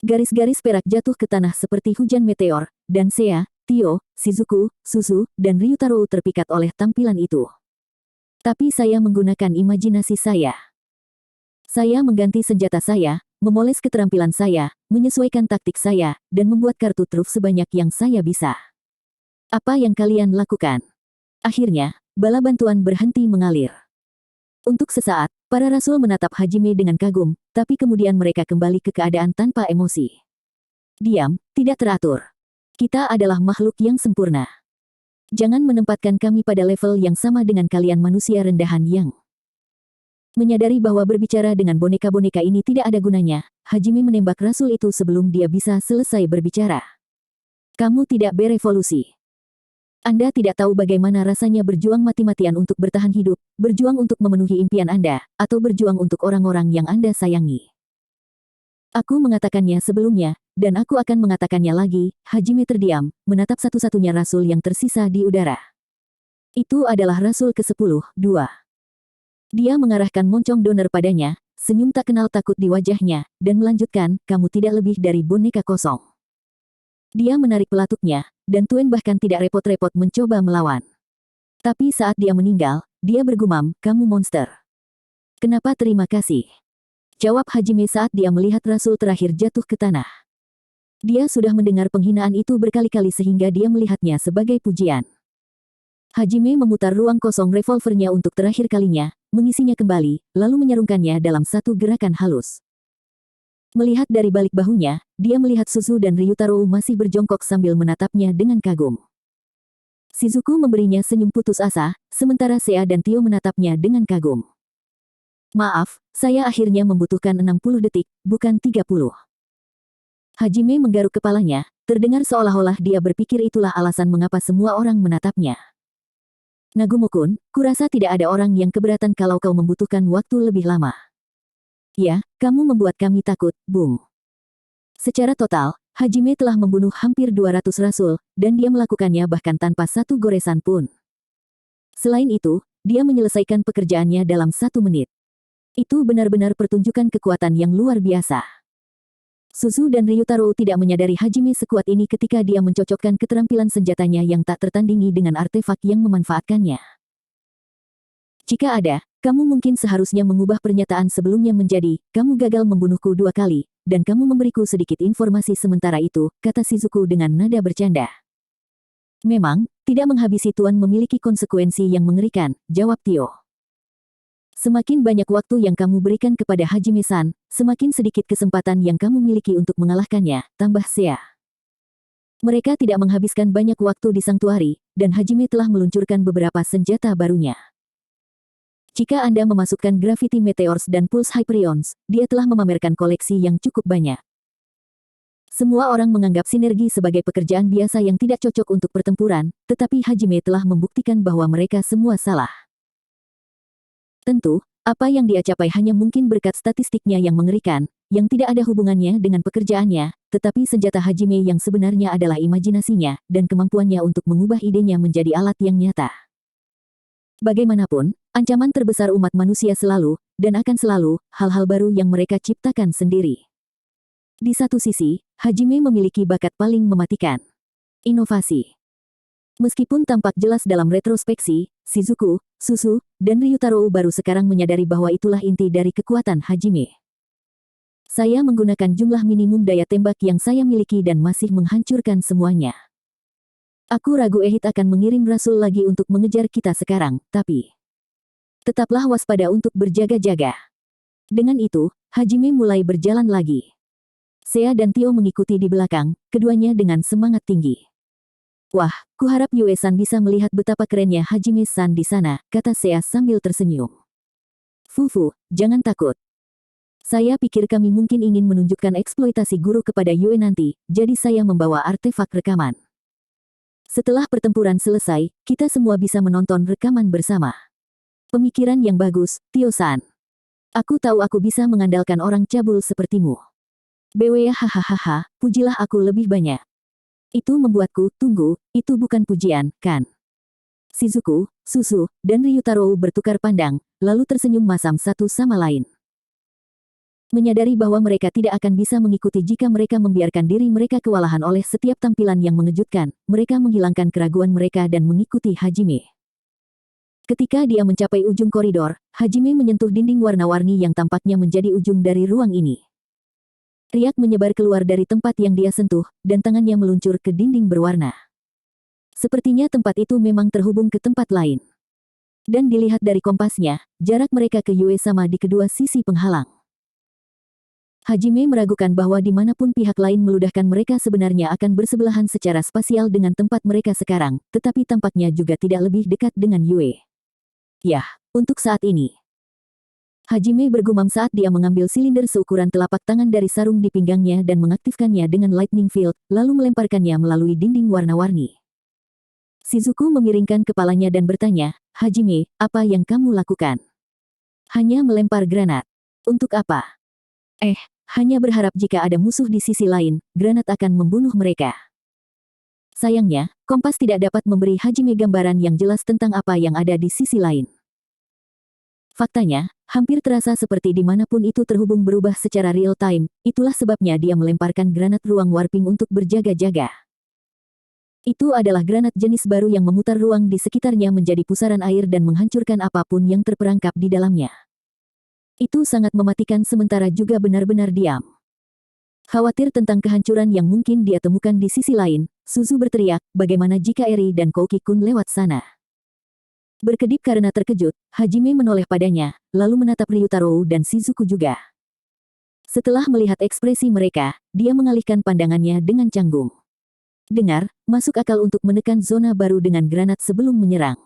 Garis-garis perak jatuh ke tanah seperti hujan meteor, dan Seiya, Tio, Shizuku, Suzu, dan Ryutaro terpikat oleh tampilan itu. Tapi saya menggunakan imajinasi saya. Saya mengganti senjata saya, memoles keterampilan saya, menyesuaikan taktik saya, dan membuat kartu truf sebanyak yang saya bisa. Apa yang kalian lakukan? Akhirnya, bala bantuan berhenti mengalir. Untuk sesaat, para rasul menatap Hajime dengan kagum, tapi kemudian mereka kembali ke keadaan tanpa emosi. Diam, tidak teratur. Kita adalah makhluk yang sempurna. Jangan menempatkan kami pada level yang sama dengan kalian manusia rendahan yang... Menyadari bahwa berbicara dengan boneka-boneka ini tidak ada gunanya, Hajime menembak rasul itu sebelum dia bisa selesai berbicara. Kamu tidak berevolusi. Anda tidak tahu bagaimana rasanya berjuang mati-matian untuk bertahan hidup, berjuang untuk memenuhi impian Anda, atau berjuang untuk orang-orang yang Anda sayangi. Aku mengatakannya sebelumnya, dan aku akan mengatakannya lagi. Hajime terdiam, menatap satu-satunya rasul yang tersisa di udara. Itu adalah rasul ke-10, 2. Dia mengarahkan moncong Donner padanya, senyum tak kenal takut di wajahnya, dan melanjutkan, kamu tidak lebih dari boneka kosong. Dia menarik pelatuknya, dan Tuen bahkan tidak repot-repot mencoba melawan. Tapi saat dia meninggal, dia bergumam, kamu monster. Kenapa terima kasih? Jawab Hajime saat dia melihat rasul terakhir jatuh ke tanah. Dia sudah mendengar penghinaan itu berkali-kali sehingga dia melihatnya sebagai pujian. Hajime memutar ruang kosong revolvernya untuk terakhir kalinya, mengisinya kembali, lalu menyarungkannya dalam satu gerakan halus. Melihat dari balik bahunya, dia melihat Suzu dan Ryutaro masih berjongkok sambil menatapnya dengan kagum. Shizuku memberinya senyum putus asa, sementara Seiya dan Tio menatapnya dengan kagum. Maaf, saya akhirnya membutuhkan 60 detik, bukan 30. Hajime menggaruk kepalanya, terdengar seolah-olah dia berpikir itulah alasan mengapa semua orang menatapnya. Nagumo-kun, kurasa tidak ada orang yang keberatan kalau kau membutuhkan waktu lebih lama. Ya, kamu membuat kami takut, Bung. Secara total, Hajime telah membunuh hampir 200 rasul, dan dia melakukannya bahkan tanpa satu goresan pun. Selain itu, dia menyelesaikan pekerjaannya dalam 1 menit. Itu benar-benar pertunjukan kekuatan yang luar biasa. Suzu dan Ryutaro tidak menyadari Hajime sekuat ini ketika dia mencocokkan keterampilan senjatanya yang tak tertandingi dengan artefak yang memanfaatkannya. Jika ada, kamu mungkin seharusnya mengubah pernyataan sebelumnya menjadi, kamu gagal membunuhku 2 kali, dan kamu memberiku sedikit informasi sementara itu, kata Shizuku dengan nada bercanda. Memang, tidak menghabisi Tuan memiliki konsekuensi yang mengerikan, jawab Tio. Semakin banyak waktu yang kamu berikan kepada Hajime-san, semakin sedikit kesempatan yang kamu miliki untuk mengalahkannya, tambah Seiya. Mereka tidak menghabiskan banyak waktu di Sanctuary, dan Hajime telah meluncurkan beberapa senjata barunya. Jika Anda memasukkan Gravity Meteors dan Pulse Hyperions, dia telah memamerkan koleksi yang cukup banyak. Semua orang menganggap sinergi sebagai pekerjaan biasa yang tidak cocok untuk pertempuran, tetapi Hajime telah membuktikan bahwa mereka semua salah. Tentu, apa yang dia capai hanya mungkin berkat statistiknya yang mengerikan, yang tidak ada hubungannya dengan pekerjaannya, tetapi senjata Hajime yang sebenarnya adalah imajinasinya, dan kemampuannya untuk mengubah idenya menjadi alat yang nyata. Bagaimanapun, ancaman terbesar umat manusia selalu, dan akan selalu, hal-hal baru yang mereka ciptakan sendiri. Di satu sisi, Hajime memiliki bakat paling mematikan. Inovasi. Meskipun tampak jelas dalam retrospeksi, Shizuku, Susu, dan Ryutaro baru sekarang menyadari bahwa itulah inti dari kekuatan Hajime. Saya menggunakan jumlah minimum daya tembak yang saya miliki dan masih menghancurkan semuanya. Aku ragu Ehit akan mengirim Rasul lagi untuk mengejar kita sekarang, tapi tetaplah waspada untuk berjaga-jaga. Dengan itu, Hajime mulai berjalan lagi. Sea dan Tio mengikuti di belakang, keduanya dengan semangat tinggi. Wah, kuharap Yue-san bisa melihat betapa kerennya Hajime-san di sana, kata Sea sambil tersenyum. Fufu, jangan takut. Saya pikir kami mungkin ingin menunjukkan eksploitasi guru kepada Yue nanti, jadi saya membawa artefak rekaman. Setelah pertempuran selesai, kita semua bisa menonton rekaman bersama. Pemikiran yang bagus, Tio-san. Aku tahu aku bisa mengandalkan orang cabul sepertimu. Bwe hahaha, pujilah aku lebih banyak. Itu membuatku, tunggu, itu bukan pujian, kan? Shizuku, Susu, dan Ryutaro bertukar pandang, lalu tersenyum masam satu sama lain. Menyadari bahwa mereka tidak akan bisa mengikuti jika mereka membiarkan diri mereka kewalahan oleh setiap tampilan yang mengejutkan, mereka menghilangkan keraguan mereka dan mengikuti Hajime. Ketika dia mencapai ujung koridor, Hajime menyentuh dinding warna-warni yang tampaknya menjadi ujung dari ruang ini. Riak menyebar keluar dari tempat yang dia sentuh, dan tangannya meluncur ke dinding berwarna. Sepertinya tempat itu memang terhubung ke tempat lain. Dan dilihat dari kompasnya, jarak mereka ke Yue sama di kedua sisi penghalang. Hajime meragukan bahwa dimanapun pihak lain meludahkan mereka sebenarnya akan bersebelahan secara spasial dengan tempat mereka sekarang, tetapi tampaknya juga tidak lebih dekat dengan Yue. Yah, untuk saat ini. Hajime bergumam saat dia mengambil silinder seukuran telapak tangan dari sarung di pinggangnya dan mengaktifkannya dengan lightning field, lalu melemparkannya melalui dinding warna-warni. Shizuku memiringkan kepalanya dan bertanya, Hajime, apa yang kamu lakukan? Hanya melempar granat. Untuk apa? Hanya berharap jika ada musuh di sisi lain, granat akan membunuh mereka. Sayangnya, kompas tidak dapat memberi Hajime gambaran yang jelas tentang apa yang ada di sisi lain. Faktanya, hampir terasa seperti dimanapun itu terhubung berubah secara real-time, itulah sebabnya dia melemparkan granat ruang warping untuk berjaga-jaga. Itu adalah granat jenis baru yang memutar ruang di sekitarnya menjadi pusaran air dan menghancurkan apapun yang terperangkap di dalamnya. Itu sangat mematikan sementara juga benar-benar diam. Khawatir tentang kehancuran yang mungkin dia temukan di sisi lain, Suzu berteriak, bagaimana jika Eri dan Kouki-kun lewat sana? Berkedip karena terkejut, Hajime menoleh padanya, lalu menatap Ryutaro dan Shizuku juga. Setelah melihat ekspresi mereka, dia mengalihkan pandangannya dengan canggung. Dengar, masuk akal untuk menekan zona baru dengan granat sebelum menyerang.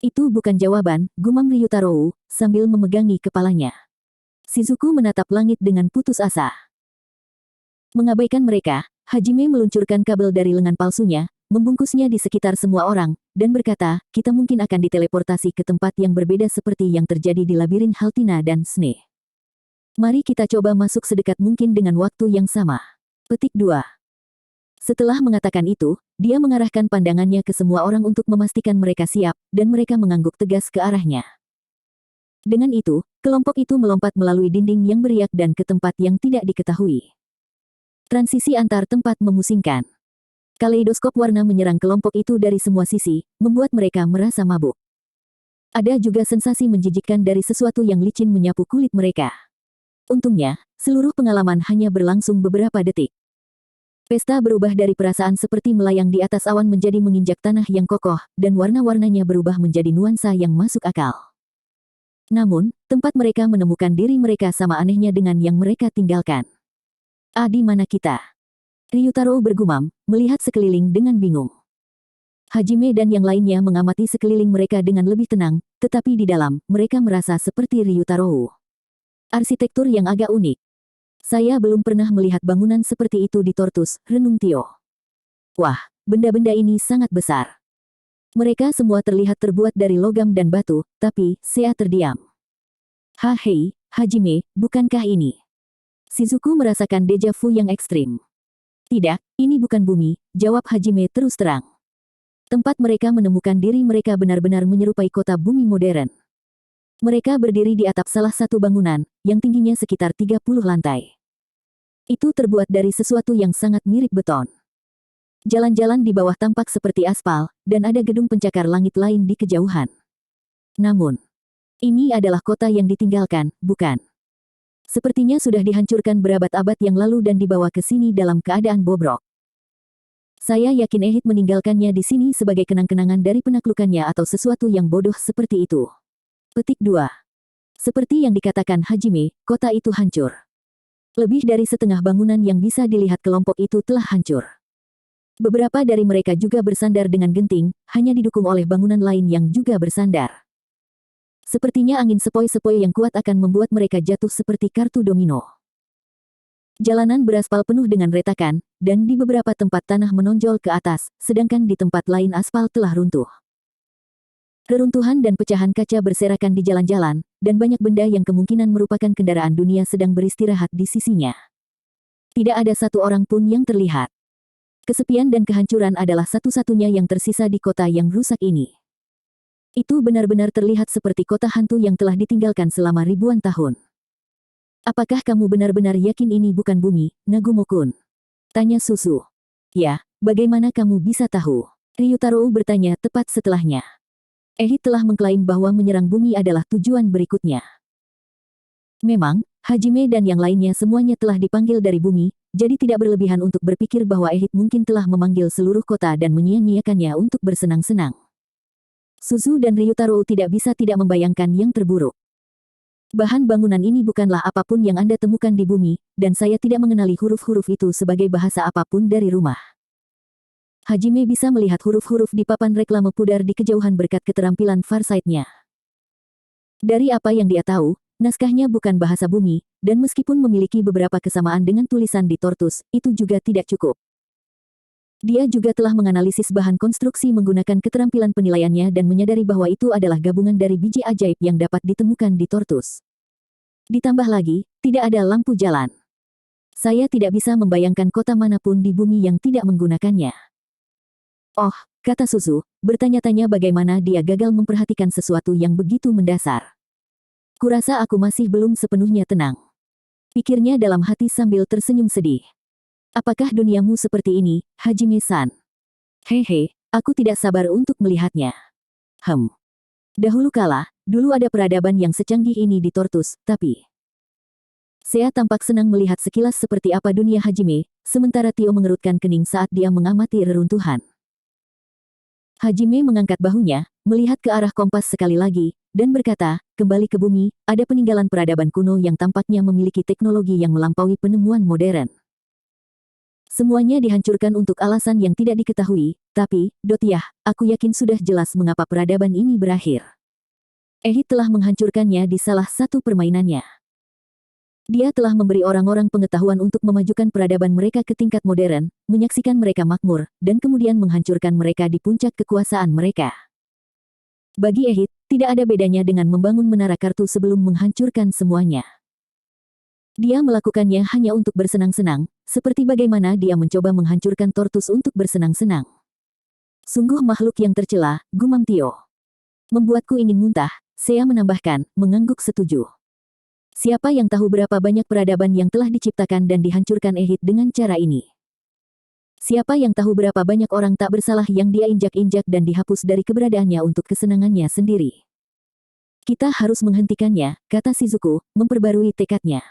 Itu bukan jawaban, gumam Ryutaro, sambil memegangi kepalanya. Shizuku menatap langit dengan putus asa. Mengabaikan mereka, Hajime meluncurkan kabel dari lengan palsunya, membungkusnya di sekitar semua orang, dan berkata, kita mungkin akan diteleportasi ke tempat yang berbeda seperti yang terjadi di labirin Haltina dan Sne. Mari kita coba masuk sedekat mungkin dengan waktu yang sama. Petik 2. Setelah mengatakan itu, dia mengarahkan pandangannya ke semua orang untuk memastikan mereka siap, dan mereka mengangguk tegas ke arahnya. Dengan itu, kelompok itu melompat melalui dinding yang beriak dan ke tempat yang tidak diketahui. Transisi antar tempat memusingkan. Kaleidoskop warna menyerang kelompok itu dari semua sisi, membuat mereka merasa mabuk. Ada juga sensasi menjijikkan dari sesuatu yang licin menyapu kulit mereka. Untungnya, seluruh pengalaman hanya berlangsung beberapa detik. Pesta berubah dari perasaan seperti melayang di atas awan menjadi menginjak tanah yang kokoh, dan warna-warnanya berubah menjadi nuansa yang masuk akal. Namun, tempat mereka menemukan diri mereka sama anehnya dengan yang mereka tinggalkan. Di mana kita? Ryutaro bergumam, melihat sekeliling dengan bingung. Hajime dan yang lainnya mengamati sekeliling mereka dengan lebih tenang, tetapi di dalam, mereka merasa seperti Ryutaro. Arsitektur yang agak unik. Saya belum pernah melihat bangunan seperti itu di Tortus, renung Tio. Wah, benda-benda ini sangat besar. Mereka semua terlihat terbuat dari logam dan batu, tapi Sea terdiam. Hei, Hajime, bukankah ini? Shizuku merasakan deja vu yang ekstrim. Tidak, ini bukan bumi, jawab Hajime terus terang. Tempat mereka menemukan diri mereka benar-benar menyerupai kota bumi modern. Mereka berdiri di atap salah satu bangunan, yang tingginya sekitar 30 lantai. Itu terbuat dari sesuatu yang sangat mirip beton. Jalan-jalan di bawah tampak seperti aspal, dan ada gedung pencakar langit lain di kejauhan. Namun, ini adalah kota yang ditinggalkan, bukan? Sepertinya sudah dihancurkan berabad-abad yang lalu dan dibawa ke sini dalam keadaan bobrok. Saya yakin Ehit meninggalkannya di sini sebagai kenang-kenangan dari penaklukannya atau sesuatu yang bodoh seperti itu. Petik 2. Seperti yang dikatakan Hajime, kota itu hancur. Lebih dari setengah bangunan yang bisa dilihat kelompok itu telah hancur. Beberapa dari mereka juga bersandar dengan genting, hanya didukung oleh bangunan lain yang juga bersandar. Sepertinya angin sepoi-sepoi yang kuat akan membuat mereka jatuh seperti kartu domino. Jalanan beraspal penuh dengan retakan, dan di beberapa tempat tanah menonjol ke atas, sedangkan di tempat lain aspal telah runtuh. Reruntuhan dan pecahan kaca berserakan di jalan-jalan, dan banyak benda yang kemungkinan merupakan kendaraan dunia sedang beristirahat di sisinya. Tidak ada satu orang pun yang terlihat. Kesepian dan kehancuran adalah satu-satunya yang tersisa di kota yang rusak ini. Itu benar-benar terlihat seperti kota hantu yang telah ditinggalkan selama ribuan tahun. Apakah kamu benar-benar yakin ini bukan bumi, Nagumo-kun? Tanya Susu. Ya, bagaimana kamu bisa tahu? Ryutaro bertanya tepat setelahnya. Ehit telah mengklaim bahwa menyerang bumi adalah tujuan berikutnya. Memang, Hajime dan yang lainnya semuanya telah dipanggil dari bumi, jadi tidak berlebihan untuk berpikir bahwa Ehit mungkin telah memanggil seluruh kota dan menyia-nyiakannya untuk bersenang-senang. Suzu dan Ryutaro tidak bisa tidak membayangkan yang terburuk. Bahan bangunan ini bukanlah apapun yang Anda temukan di bumi, dan saya tidak mengenali huruf-huruf itu sebagai bahasa apapun dari rumah. Hajime bisa melihat huruf-huruf di papan reklame pudar di kejauhan berkat keterampilan farsight-nya. Dari apa yang dia tahu, naskahnya bukan bahasa bumi, dan meskipun memiliki beberapa kesamaan dengan tulisan di Tortus, itu juga tidak cukup. Dia juga telah menganalisis bahan konstruksi menggunakan keterampilan penilaiannya dan menyadari bahwa itu adalah gabungan dari biji ajaib yang dapat ditemukan di Tortus. Ditambah lagi, tidak ada lampu jalan. Saya tidak bisa membayangkan kota manapun di bumi yang tidak menggunakannya. Oh, kata Suzu, bertanya-tanya bagaimana dia gagal memperhatikan sesuatu yang begitu mendasar. Kurasa aku masih belum sepenuhnya tenang. Pikirnya dalam hati sambil tersenyum sedih. Apakah duniamu seperti ini, Hajime-san? Hehe, aku tidak sabar untuk melihatnya. Dahulu kala, dulu ada peradaban yang secanggih ini di Tortus, tapi... Sea tampak senang melihat sekilas seperti apa dunia Hajime, sementara Tio mengerutkan kening saat dia mengamati reruntuhan. Hajime mengangkat bahunya, melihat ke arah kompas sekali lagi, dan berkata, kembali ke bumi, ada peninggalan peradaban kuno yang tampaknya memiliki teknologi yang melampaui penemuan modern. Semuanya dihancurkan untuk alasan yang tidak diketahui, tapi, Dotyah, aku yakin sudah jelas mengapa peradaban ini berakhir. Ehit telah menghancurkannya di salah satu permainannya. Dia telah memberi orang-orang pengetahuan untuk memajukan peradaban mereka ke tingkat modern, menyaksikan mereka makmur, dan kemudian menghancurkan mereka di puncak kekuasaan mereka. Bagi Ehit, tidak ada bedanya dengan membangun menara kartu sebelum menghancurkan semuanya. Dia melakukannya hanya untuk bersenang-senang, seperti bagaimana dia mencoba menghancurkan Tortus untuk bersenang-senang. Sungguh makhluk yang tercela, gumam Tio. Membuatku ingin muntah, Sea menambahkan, mengangguk setuju. Siapa yang tahu berapa banyak peradaban yang telah diciptakan dan dihancurkan Ehit dengan cara ini? Siapa yang tahu berapa banyak orang tak bersalah yang dia injak-injak dan dihapus dari keberadaannya untuk kesenangannya sendiri? Kita harus menghentikannya, kata Shizuku, memperbarui tekadnya.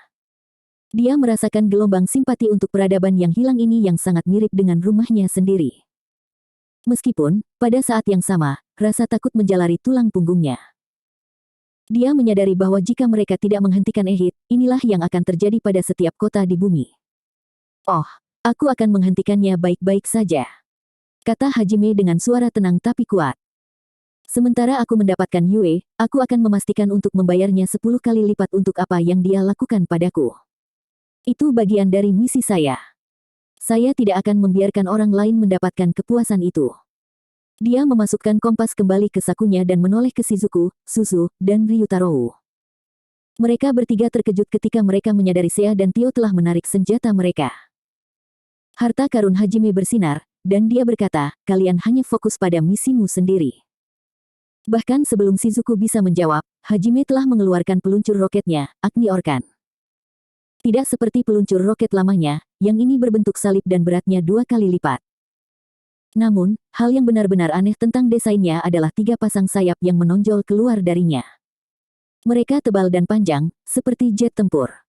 Dia merasakan gelombang simpati untuk peradaban yang hilang ini yang sangat mirip dengan rumahnya sendiri. Meskipun, pada saat yang sama, rasa takut menjalari tulang punggungnya. Dia menyadari bahwa jika mereka tidak menghentikan Ehit, inilah yang akan terjadi pada setiap kota di bumi. Oh, aku akan menghentikannya baik-baik saja, kata Hajime dengan suara tenang tapi kuat. Sementara aku mendapatkan Yue, aku akan memastikan untuk membayarnya 10 kali lipat untuk apa yang dia lakukan padaku. Itu bagian dari misi saya. Saya tidak akan membiarkan orang lain mendapatkan kepuasan itu. Dia memasukkan kompas kembali ke sakunya dan menoleh ke Shizuku, Suzu, dan Ryutarou. Mereka bertiga terkejut ketika mereka menyadari Seiya dan Tio telah menarik senjata mereka. Harta karun Hajime bersinar, dan dia berkata, kalian hanya fokus pada misimu sendiri. Bahkan sebelum Shizuku bisa menjawab, Hajime telah mengeluarkan peluncur roketnya, Agni Orkan. Tidak seperti peluncur roket lamanya, yang ini berbentuk salib dan beratnya 2 kali lipat. Namun, hal yang benar-benar aneh tentang desainnya adalah 3 pasang sayap yang menonjol keluar darinya. Mereka tebal dan panjang, seperti jet tempur.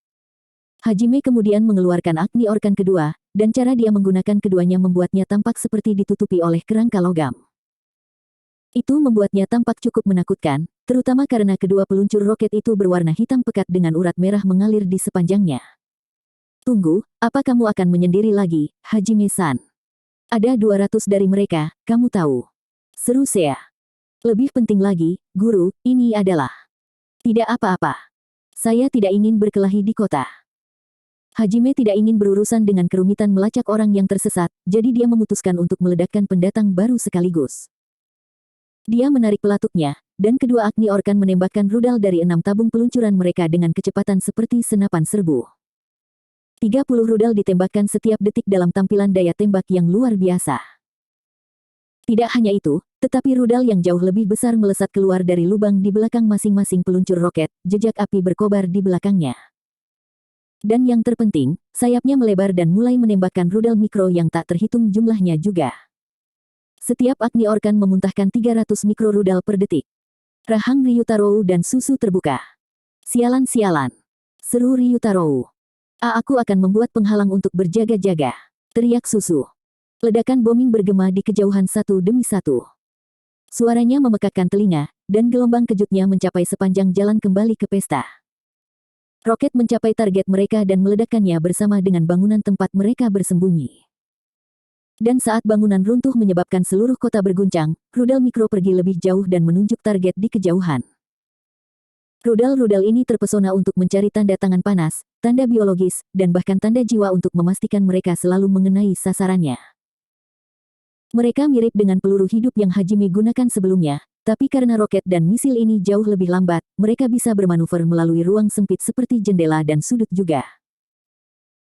Hajime kemudian mengeluarkan Agni Orkan kedua, dan cara dia menggunakan keduanya membuatnya tampak seperti ditutupi oleh kerangka logam. Itu membuatnya tampak cukup menakutkan, terutama karena kedua peluncur roket itu berwarna hitam pekat dengan urat merah mengalir di sepanjangnya. Tunggu, apa kamu akan menyendiri lagi, Hajime-san? Ada 200 dari mereka, kamu tahu. Seru Seiya. Lebih penting lagi, guru, ini adalah... Tidak apa-apa. Saya tidak ingin berkelahi di kota. Hajime tidak ingin berurusan dengan kerumitan melacak orang yang tersesat, jadi dia memutuskan untuk meledakkan pendatang baru sekaligus. Dia menarik pelatuknya, dan kedua Agni Orkan menembakkan rudal dari 6 tabung peluncuran mereka dengan kecepatan seperti senapan serbu. 30 rudal ditembakkan setiap detik dalam tampilan daya tembak yang luar biasa. Tidak hanya itu, tetapi rudal yang jauh lebih besar melesat keluar dari lubang di belakang masing-masing peluncur roket, jejak api berkobar di belakangnya. Dan yang terpenting, sayapnya melebar dan mulai menembakkan rudal mikro yang tak terhitung jumlahnya juga. Setiap Agni Orkan memuntahkan 300 mikro rudal per detik. Rahang Ryutarou dan Susu terbuka. Sialan-sialan. Seru Ryutarou. Aku akan membuat penghalang untuk berjaga-jaga. Teriak Susu. Ledakan bombing bergema di kejauhan satu demi satu. Suaranya memekakkan telinga, dan gelombang kejutnya mencapai sepanjang jalan kembali ke pesta. Roket mencapai target mereka dan meledakkannya bersama dengan bangunan tempat mereka bersembunyi. Dan saat bangunan runtuh menyebabkan seluruh kota berguncang, rudal mikro pergi lebih jauh dan menunjuk target di kejauhan. Rudal-rudal ini terpesona untuk mencari tanda tangan panas, tanda biologis, dan bahkan tanda jiwa untuk memastikan mereka selalu mengenai sasarannya. Mereka mirip dengan peluru hidup yang Hajime gunakan sebelumnya, tapi karena roket dan misil ini jauh lebih lambat, mereka bisa bermanuver melalui ruang sempit seperti jendela dan sudut juga.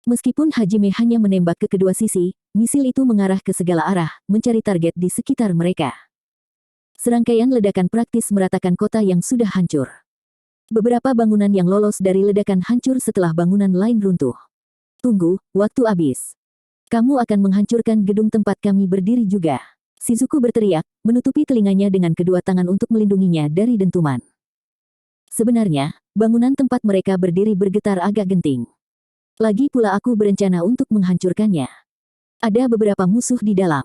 Meskipun Hajime hanya menembak ke kedua sisi, misil itu mengarah ke segala arah, mencari target di sekitar mereka. Serangkaian ledakan praktis meratakan kota yang sudah hancur. Beberapa bangunan yang lolos dari ledakan hancur setelah bangunan lain runtuh. Tunggu, waktu habis. Kamu akan menghancurkan gedung tempat kami berdiri juga. Shizuku berteriak, menutupi telinganya dengan kedua tangan untuk melindunginya dari dentuman. Sebenarnya, bangunan tempat mereka berdiri bergetar agak genting. Lagi pula aku berencana untuk menghancurkannya. Ada beberapa musuh di dalam.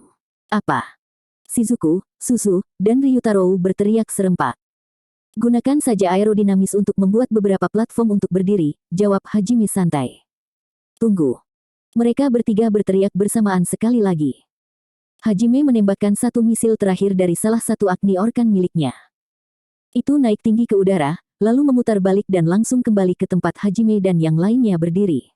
Apa? Shizuku, Susu, dan Ryutarou berteriak serempak. Gunakan saja aerodinamis untuk membuat beberapa platform untuk berdiri, jawab Hajime santai. Tunggu. Mereka bertiga berteriak bersamaan sekali lagi. Hajime menembakkan satu misil terakhir dari salah satu Agni Orkan miliknya. Itu naik tinggi ke udara, lalu memutar balik dan langsung kembali ke tempat Hajime dan yang lainnya berdiri.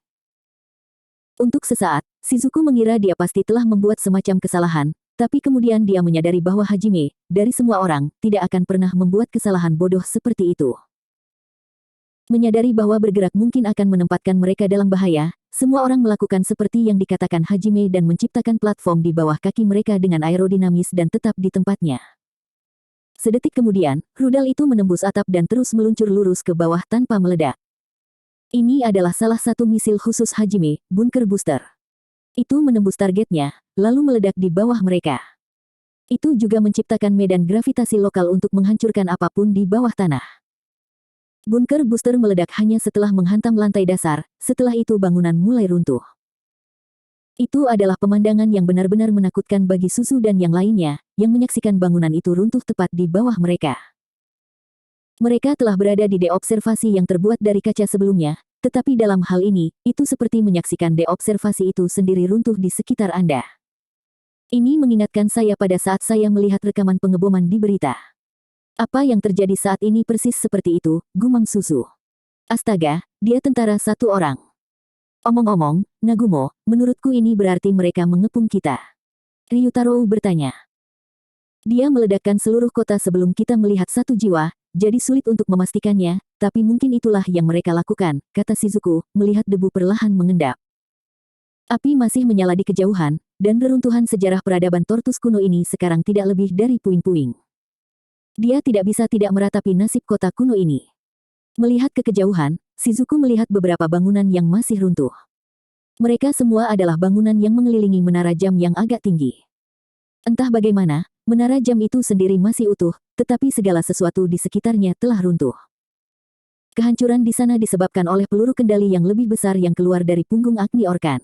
Untuk sesaat, Shizuku mengira dia pasti telah membuat semacam kesalahan, tapi kemudian dia menyadari bahwa Hajime, dari semua orang, tidak akan pernah membuat kesalahan bodoh seperti itu. Menyadari bahwa bergerak mungkin akan menempatkan mereka dalam bahaya, semua orang melakukan seperti yang dikatakan Hajime dan menciptakan platform di bawah kaki mereka dengan aerodinamis dan tetap di tempatnya. Sedetik kemudian, rudal itu menembus atap dan terus meluncur lurus ke bawah tanpa meledak. Ini adalah salah satu misil khusus Hajime, Bunker Booster. Itu menembus targetnya, lalu meledak di bawah mereka. Itu juga menciptakan medan gravitasi lokal untuk menghancurkan apapun di bawah tanah. Bunker Booster meledak hanya setelah menghantam lantai dasar, setelah itu bangunan mulai runtuh. Itu adalah pemandangan yang benar-benar menakutkan bagi Susu dan yang lainnya, yang menyaksikan bangunan itu runtuh tepat di bawah mereka. Mereka telah berada di deobservasi yang terbuat dari kaca sebelumnya, tetapi dalam hal ini, itu seperti menyaksikan deobservasi itu sendiri runtuh di sekitar Anda. Ini mengingatkan saya pada saat saya melihat rekaman pengeboman di berita. Apa yang terjadi saat ini persis seperti itu, gumam Susu. Astaga, dia tentara satu orang. Omong-omong, Nagumo, menurutku ini berarti mereka mengepung kita. Ryutaro bertanya. Dia meledakkan seluruh kota sebelum kita melihat satu jiwa, jadi sulit untuk memastikannya, tapi mungkin itulah yang mereka lakukan, kata Shizuku, melihat debu perlahan mengendap. Api masih menyala di kejauhan, dan reruntuhan sejarah peradaban Tortus kuno ini sekarang tidak lebih dari puing-puing. Dia tidak bisa tidak meratapi nasib kota kuno ini. Melihat ke kejauhan, Shizuku melihat beberapa bangunan yang masih runtuh. Mereka semua adalah bangunan yang mengelilingi menara jam yang agak tinggi. Entah bagaimana, menara jam itu sendiri masih utuh, tetapi segala sesuatu di sekitarnya telah runtuh. Kehancuran di sana disebabkan oleh peluru kendali yang lebih besar yang keluar dari punggung Agni Orkan.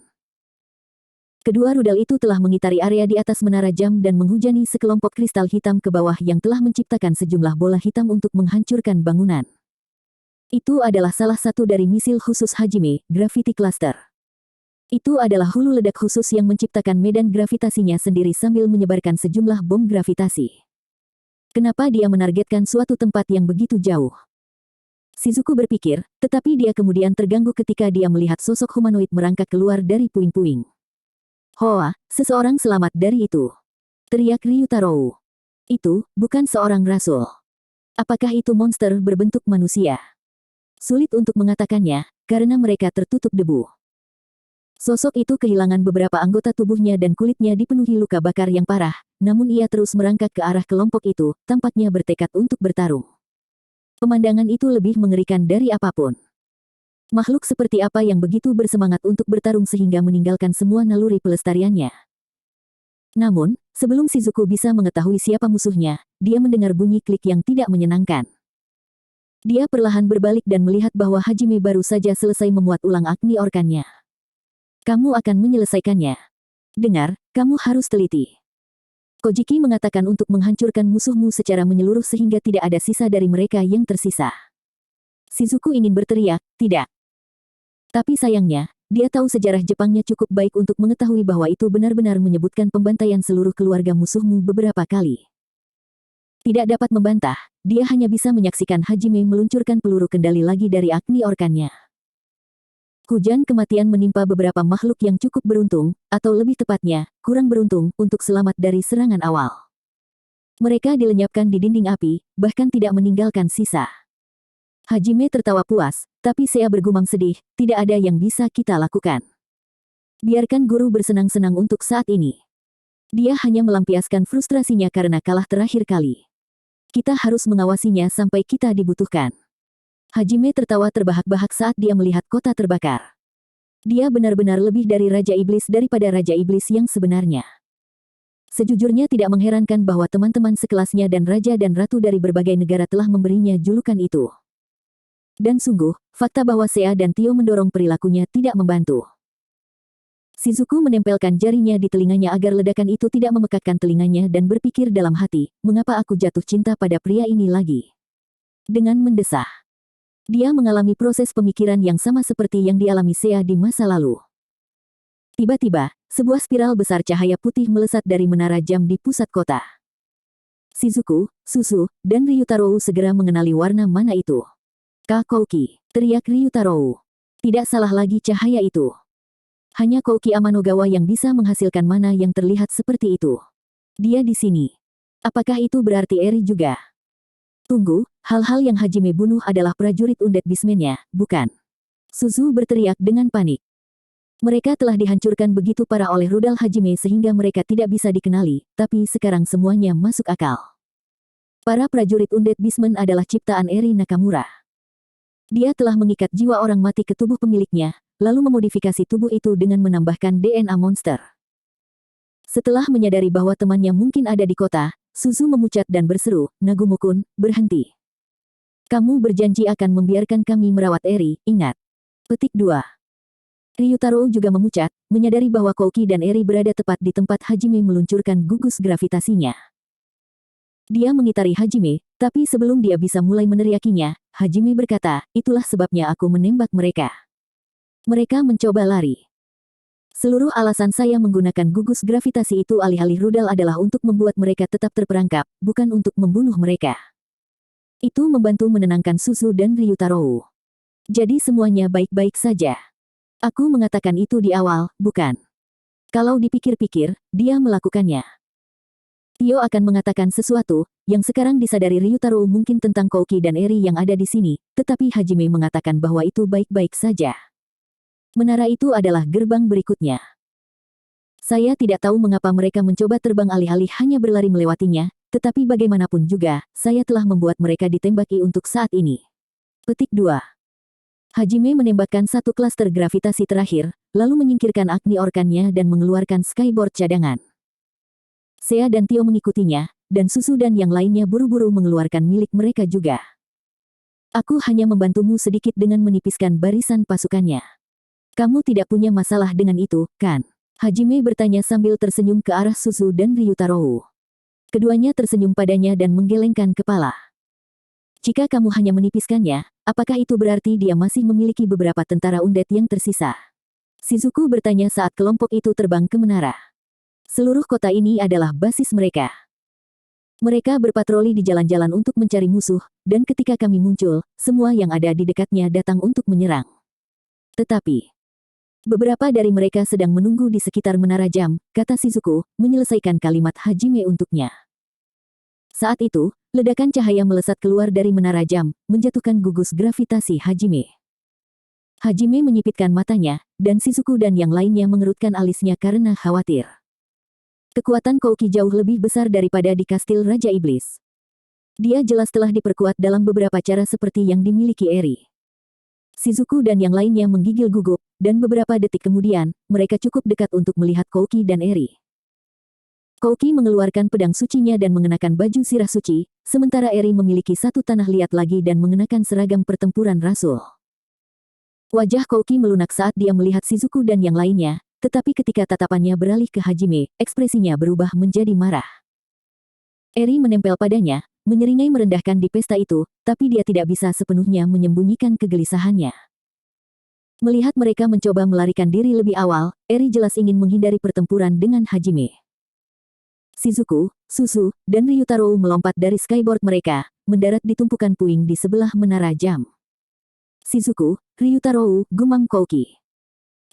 Kedua rudal itu telah mengitari area di atas menara jam dan menghujani sekelompok kristal hitam ke bawah yang telah menciptakan sejumlah bola hitam untuk menghancurkan bangunan. Itu adalah salah satu dari misil khusus Hajime, Gravity Cluster. Itu adalah hulu ledak khusus yang menciptakan medan gravitasinya sendiri sambil menyebarkan sejumlah bom gravitasi. Kenapa dia menargetkan suatu tempat yang begitu jauh? Shizuku berpikir, tetapi dia kemudian terganggu ketika dia melihat sosok humanoid merangkak keluar dari puing-puing. Hoa, seseorang selamat dari itu. Teriak Ryutaro. Itu, bukan seorang rasul. Apakah itu monster berbentuk manusia? Sulit untuk mengatakannya, karena mereka tertutup debu. Sosok itu kehilangan beberapa anggota tubuhnya dan kulitnya dipenuhi luka bakar yang parah, namun ia terus merangkak ke arah kelompok itu, tampaknya bertekad untuk bertarung. Pemandangan itu lebih mengerikan dari apapun. Makhluk seperti apa yang begitu bersemangat untuk bertarung sehingga meninggalkan semua naluri pelestariannya. Namun, sebelum Shizuku bisa mengetahui siapa musuhnya, dia mendengar bunyi klik yang tidak menyenangkan. Dia perlahan berbalik dan melihat bahwa Hajime baru saja selesai memuat ulang Agni Orkannya. Kamu akan menyelesaikannya. Dengar, kamu harus teliti. Kojiki mengatakan untuk menghancurkan musuhmu secara menyeluruh sehingga tidak ada sisa dari mereka yang tersisa. Shizuku ingin berteriak, tidak. Tapi sayangnya, dia tahu sejarah Jepangnya cukup baik untuk mengetahui bahwa itu benar-benar menyebutkan pembantaian seluruh keluarga musuhmu beberapa kali. Tidak dapat membantah, dia hanya bisa menyaksikan Hajime meluncurkan peluru kendali lagi dari Agni Orkannya. Hujan kematian menimpa beberapa makhluk yang cukup beruntung, atau lebih tepatnya, kurang beruntung, untuk selamat dari serangan awal. Mereka dilenyapkan di dinding api, bahkan tidak meninggalkan sisa. Hajime tertawa puas, tapi Sea bergumam sedih, tidak ada yang bisa kita lakukan. Biarkan guru bersenang-senang untuk saat ini. Dia hanya melampiaskan frustrasinya karena kalah terakhir kali. Kita harus mengawasinya sampai kita dibutuhkan. Hajime tertawa terbahak-bahak saat dia melihat kota terbakar. Dia benar-benar lebih dari Raja Iblis daripada Raja Iblis yang sebenarnya. Sejujurnya tidak mengherankan bahwa teman-teman sekelasnya dan Raja dan Ratu dari berbagai negara telah memberinya julukan itu. Dan sungguh, fakta bahwa Sea dan Tio mendorong perilakunya tidak membantu. Shizuku menempelkan jarinya di telinganya agar ledakan itu tidak memekakkan telinganya dan berpikir dalam hati, mengapa aku jatuh cinta pada pria ini lagi? Dengan mendesah. Dia mengalami proses pemikiran yang sama seperti yang dialami Sea di masa lalu. Tiba-tiba, sebuah spiral besar cahaya putih melesat dari menara jam di pusat kota. Shizuku, Susu, dan Ryutaro segera mengenali warna mana itu. Kakouki, teriak Ryutaro. Tidak salah lagi cahaya itu. Hanya Kouki Amanogawa yang bisa menghasilkan mana yang terlihat seperti itu. Dia di sini. Apakah itu berarti Eri juga? Tunggu, hal-hal yang Hajime bunuh adalah prajurit Undead Beastman-nya, bukan? Suzu berteriak dengan panik. Mereka telah dihancurkan begitu parah oleh rudal Hajime sehingga mereka tidak bisa dikenali, tapi sekarang semuanya masuk akal. Para prajurit Undead Beastman adalah ciptaan Eri Nakamura. Dia telah mengikat jiwa orang mati ke tubuh pemiliknya, lalu memodifikasi tubuh itu dengan menambahkan DNA monster. Setelah menyadari bahwa temannya mungkin ada di kota, Suzu memucat dan berseru, Nagumo-kun, berhenti. Kamu berjanji akan membiarkan kami merawat Eri, ingat. Petik 2. Ryutaro juga memucat, menyadari bahwa Kouki dan Eri berada tepat di tempat Hajime meluncurkan gugus gravitasinya. Dia mengitari Hajime, tapi sebelum dia bisa mulai meneriakinya, Hajime berkata, itulah sebabnya aku menembak mereka. Mereka mencoba lari. Seluruh alasan saya menggunakan gugus gravitasi itu alih-alih rudal adalah untuk membuat mereka tetap terperangkap, bukan untuk membunuh mereka. Itu membantu menenangkan Suzu dan Ryutaro. Jadi semuanya baik-baik saja. Aku mengatakan itu di awal, bukan? Kalau dipikir-pikir, dia melakukannya. Tio akan mengatakan sesuatu, yang sekarang disadari Ryutaro mungkin tentang Kouki dan Eri yang ada di sini, tetapi Hajime mengatakan bahwa itu baik-baik saja. Menara itu adalah gerbang berikutnya. Saya tidak tahu mengapa mereka mencoba terbang alih-alih hanya berlari melewatinya, tetapi bagaimanapun juga, saya telah membuat mereka ditembaki untuk saat ini. Petik 2. Hajime menembakkan satu klaster gravitasi terakhir, lalu menyingkirkan Agni Orkannya dan mengeluarkan skyboard cadangan. Sea dan Tio mengikutinya, dan Susu dan yang lainnya buru-buru mengeluarkan milik mereka juga. Aku hanya membantumu sedikit dengan menipiskan barisan pasukannya. Kamu tidak punya masalah dengan itu, kan? Hajime bertanya sambil tersenyum ke arah Susu dan Ryutaro. Keduanya tersenyum padanya dan menggelengkan kepala. Jika kamu hanya menipiskannya, apakah itu berarti dia masih memiliki beberapa tentara undead yang tersisa? Shizuku bertanya saat kelompok itu terbang ke menara. Seluruh kota ini adalah basis mereka. Mereka berpatroli di jalan-jalan untuk mencari musuh, dan ketika kami muncul, semua yang ada di dekatnya datang untuk menyerang. Tetapi, beberapa dari mereka sedang menunggu di sekitar menara jam, kata Shizuku, menyelesaikan kalimat Hajime untuknya. Saat itu, ledakan cahaya melesat keluar dari menara jam, menjatuhkan gugus gravitasi Hajime. Hajime menyipitkan matanya, dan Shizuku dan yang lainnya mengerutkan alisnya karena khawatir. Kekuatan Kouki jauh lebih besar daripada di kastil Raja Iblis. Dia jelas telah diperkuat dalam beberapa cara seperti yang dimiliki Eri. Shizuku dan yang lainnya menggigil gugup, dan beberapa detik kemudian, mereka cukup dekat untuk melihat Kouki dan Eri. Kouki mengeluarkan pedang sucinya dan mengenakan baju sirah suci, sementara Eri memiliki satu tanah liat lagi dan mengenakan seragam pertempuran rasul. Wajah Kouki melunak saat dia melihat Shizuku dan yang lainnya, tetapi ketika tatapannya beralih ke Hajime, ekspresinya berubah menjadi marah. Eri menempel padanya, menyeringai merendahkan di pesta itu, tapi dia tidak bisa sepenuhnya menyembunyikan kegelisahannya. Melihat mereka mencoba melarikan diri lebih awal, Eri jelas ingin menghindari pertempuran dengan Hajime. Shizuku, Susu, dan Ryutaro melompat dari skyboard mereka, mendarat di tumpukan puing di sebelah menara jam. Shizuku, Ryutaro, gumam Kouki.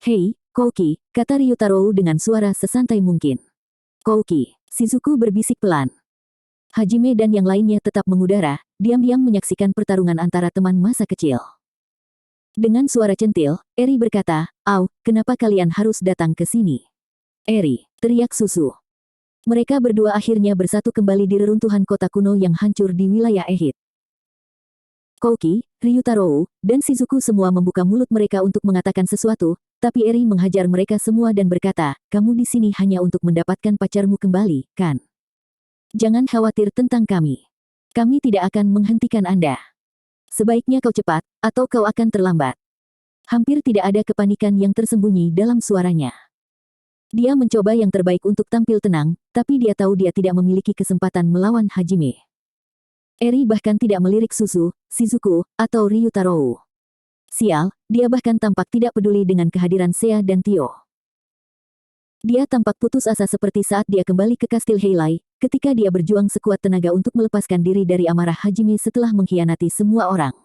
Hei, Kouki, kata Ryutaro dengan suara sesantai mungkin. Kouki, Shizuku berbisik pelan. Hajime dan yang lainnya tetap mengudara, diam-diam menyaksikan pertarungan antara teman masa kecil. Dengan suara centil, Eri berkata, "Au, kenapa kalian harus datang ke sini?" Eri, teriak Susu. Mereka berdua akhirnya bersatu kembali di reruntuhan kota kuno yang hancur di wilayah Ehit. Kouki, Ryutaro, dan Shizuku semua membuka mulut mereka untuk mengatakan sesuatu, tapi Eri menghajar mereka semua dan berkata, "Kamu di sini hanya untuk mendapatkan pacarmu kembali, kan? Jangan khawatir tentang kami. Kami tidak akan menghentikan Anda. Sebaiknya kau cepat, atau kau akan terlambat." Hampir tidak ada kepanikan yang tersembunyi dalam suaranya. Dia mencoba yang terbaik untuk tampil tenang, tapi dia tahu dia tidak memiliki kesempatan melawan Hajime. Eri bahkan tidak melirik Susu, Shizuku, atau Ryutaro. Sial, dia bahkan tampak tidak peduli dengan kehadiran Sea dan Tio. Dia tampak putus asa seperti saat dia kembali ke kastil Heilai, ketika dia berjuang sekuat tenaga untuk melepaskan diri dari amarah Hajime setelah mengkhianati semua orang.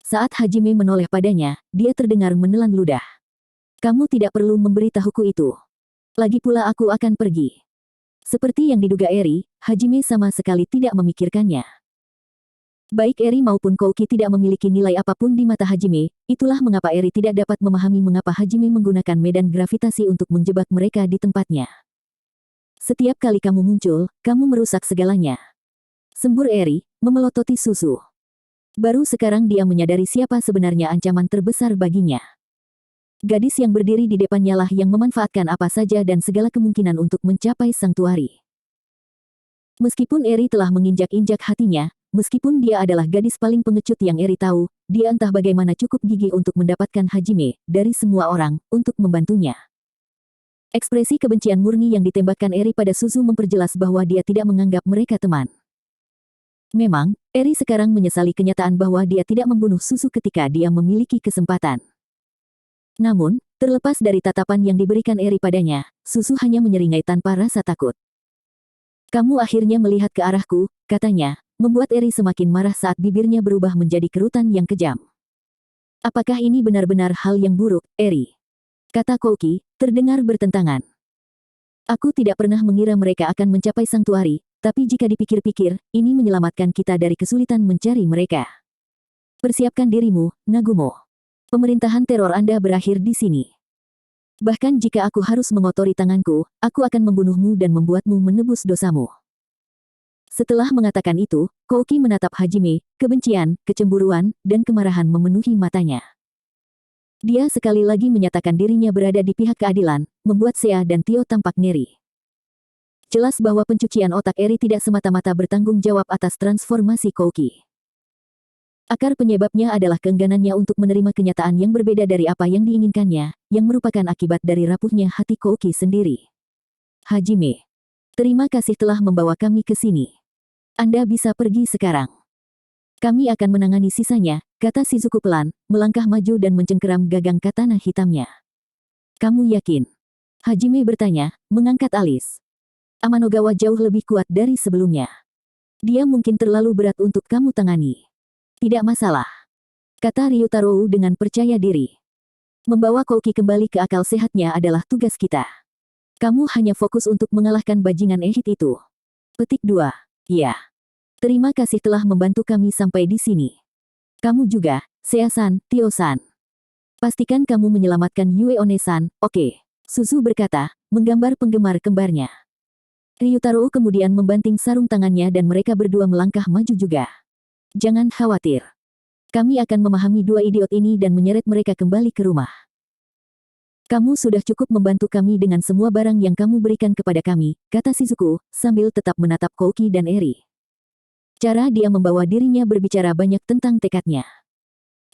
Saat Hajime menoleh padanya, dia terdengar menelan ludah. "Kamu tidak perlu memberitahuku itu. Lagi pula aku akan pergi." Seperti yang diduga Eri, Hajime sama sekali tidak memikirkannya. Baik Eri maupun Kouki tidak memiliki nilai apapun di mata Hajime, itulah mengapa Eri tidak dapat memahami mengapa Hajime menggunakan medan gravitasi untuk menjebak mereka di tempatnya. "Setiap kali kamu muncul, kamu merusak segalanya," sembur Eri, memelototi Susu. Baru sekarang dia menyadari siapa sebenarnya ancaman terbesar baginya. Gadis yang berdiri di depannya lah yang memanfaatkan apa saja dan segala kemungkinan untuk mencapai Sanctuary. Meskipun Eri telah menginjak-injak hatinya, meskipun dia adalah gadis paling pengecut yang Eri tahu, dia entah bagaimana cukup gigih untuk mendapatkan Hajime, dari semua orang, untuk membantunya. Ekspresi kebencian murni yang ditembakkan Eri pada Susu memperjelas bahwa dia tidak menganggap mereka teman. Memang, Eri sekarang menyesali kenyataan bahwa dia tidak membunuh Susu ketika dia memiliki kesempatan. Namun, terlepas dari tatapan yang diberikan Eri padanya, Susu hanya menyeringai tanpa rasa takut. "Kamu akhirnya melihat ke arahku," katanya, membuat Eri semakin marah saat bibirnya berubah menjadi kerutan yang kejam. Apakah ini benar-benar hal yang buruk, Eri? Kata Kouki, terdengar bertentangan. Aku tidak pernah mengira mereka akan mencapai Sanctuary, tapi jika dipikir-pikir, ini menyelamatkan kita dari kesulitan mencari mereka. Persiapkan dirimu, Nagumo. Pemerintahan teror Anda berakhir di sini. Bahkan jika aku harus mengotori tanganku, aku akan membunuhmu dan membuatmu menebus dosamu. Setelah mengatakan itu, Kouki menatap Hajime, kebencian, kecemburuan, dan kemarahan memenuhi matanya. Dia sekali lagi menyatakan dirinya berada di pihak keadilan, membuat Sea dan Tio tampak ngeri. Jelas bahwa pencucian otak Eri tidak semata-mata bertanggung jawab atas transformasi Kouki. Akar penyebabnya adalah keengganannya untuk menerima kenyataan yang berbeda dari apa yang diinginkannya, yang merupakan akibat dari rapuhnya hati Kouki sendiri. Hajime, terima kasih telah membawa kami ke sini. Anda bisa pergi sekarang. Kami akan menangani sisanya, kata Shizuku pelan, melangkah maju dan mencengkeram gagang katana hitamnya. Kamu yakin? Hajime bertanya, mengangkat alis. Amanogawa jauh lebih kuat dari sebelumnya. Dia mungkin terlalu berat untuk kamu tangani. Tidak masalah, kata Ryutaro dengan percaya diri. Membawa Kouki kembali ke akal sehatnya adalah tugas kita. Kamu hanya fokus untuk mengalahkan bajingan Ehit itu. Petik 2. Ya. Terima kasih telah membantu kami sampai di sini. Kamu juga, Sea-san, Tio-san. Pastikan kamu menyelamatkan Yue One-san, oke. Suzu berkata, menggambar penggemar kembarnya. Ryutaro kemudian membanting sarung tangannya dan mereka berdua melangkah maju juga. Jangan khawatir. Kami akan memahami dua idiot ini dan menyeret mereka kembali ke rumah. Kamu sudah cukup membantu kami dengan semua barang yang kamu berikan kepada kami, kata Shizuku, sambil tetap menatap Kouki dan Eri. Cara dia membawa dirinya berbicara banyak tentang tekadnya.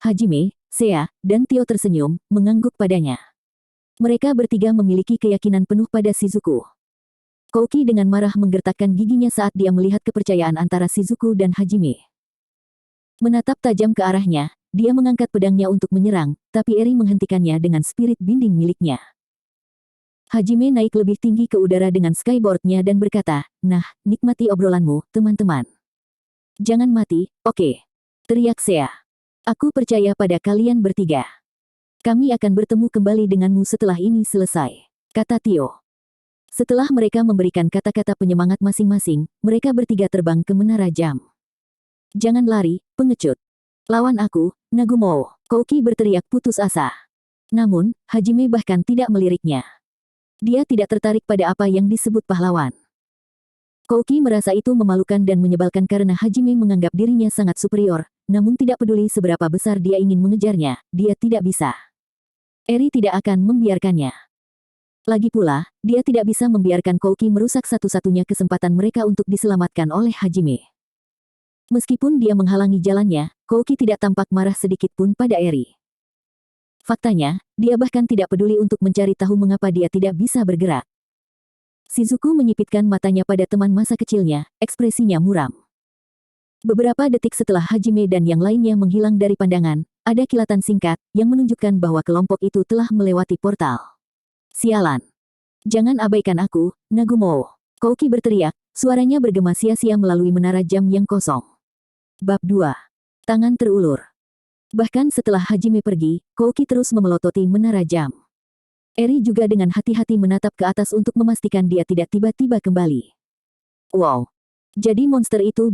Hajime, Sea, dan Tio tersenyum, mengangguk padanya. Mereka bertiga memiliki keyakinan penuh pada Shizuku. Kouki dengan marah menggertakkan giginya saat dia melihat kepercayaan antara Shizuku dan Hajime. Menatap tajam ke arahnya, dia mengangkat pedangnya untuk menyerang, tapi Eri menghentikannya dengan spirit binding miliknya. Hajime naik lebih tinggi ke udara dengan skyboardnya dan berkata, nah, nikmati obrolanmu, teman-teman. Jangan mati, oke. Teriak Sea. Aku percaya pada kalian bertiga. Kami akan bertemu kembali denganmu setelah ini selesai, kata Tio. Setelah mereka memberikan kata-kata penyemangat masing-masing, mereka bertiga terbang ke menara jam. Jangan lari, pengecut. Lawan aku, Nagumo, Kouki berteriak putus asa. Namun, Hajime bahkan tidak meliriknya. Dia tidak tertarik pada apa yang disebut pahlawan. Kouki merasa itu memalukan dan menyebalkan karena Hajime menganggap dirinya sangat superior, namun tidak peduli seberapa besar dia ingin mengejarnya, dia tidak bisa. Eri tidak akan membiarkannya. Lagi pula, dia tidak bisa membiarkan Kouki merusak satu-satunya kesempatan mereka untuk diselamatkan oleh Hajime. Meskipun dia menghalangi jalannya, Kouki tidak tampak marah sedikit pun pada Eri. Faktanya, dia bahkan tidak peduli untuk mencari tahu mengapa dia tidak bisa bergerak. Shizuku menyipitkan matanya pada teman masa kecilnya, ekspresinya muram. Beberapa detik setelah Hajime dan yang lainnya menghilang dari pandangan, ada kilatan singkat yang menunjukkan bahwa kelompok itu telah melewati portal. Sialan. Jangan abaikan aku, Nagumo. Kouki berteriak, suaranya bergema sia-sia melalui menara jam yang kosong. Bab 2. Tangan terulur. Bahkan setelah Hajime pergi, Kouki terus memelototi menara jam. Eri juga dengan hati-hati menatap ke atas untuk memastikan dia tidak tiba-tiba kembali. Wow. Jadi monster itu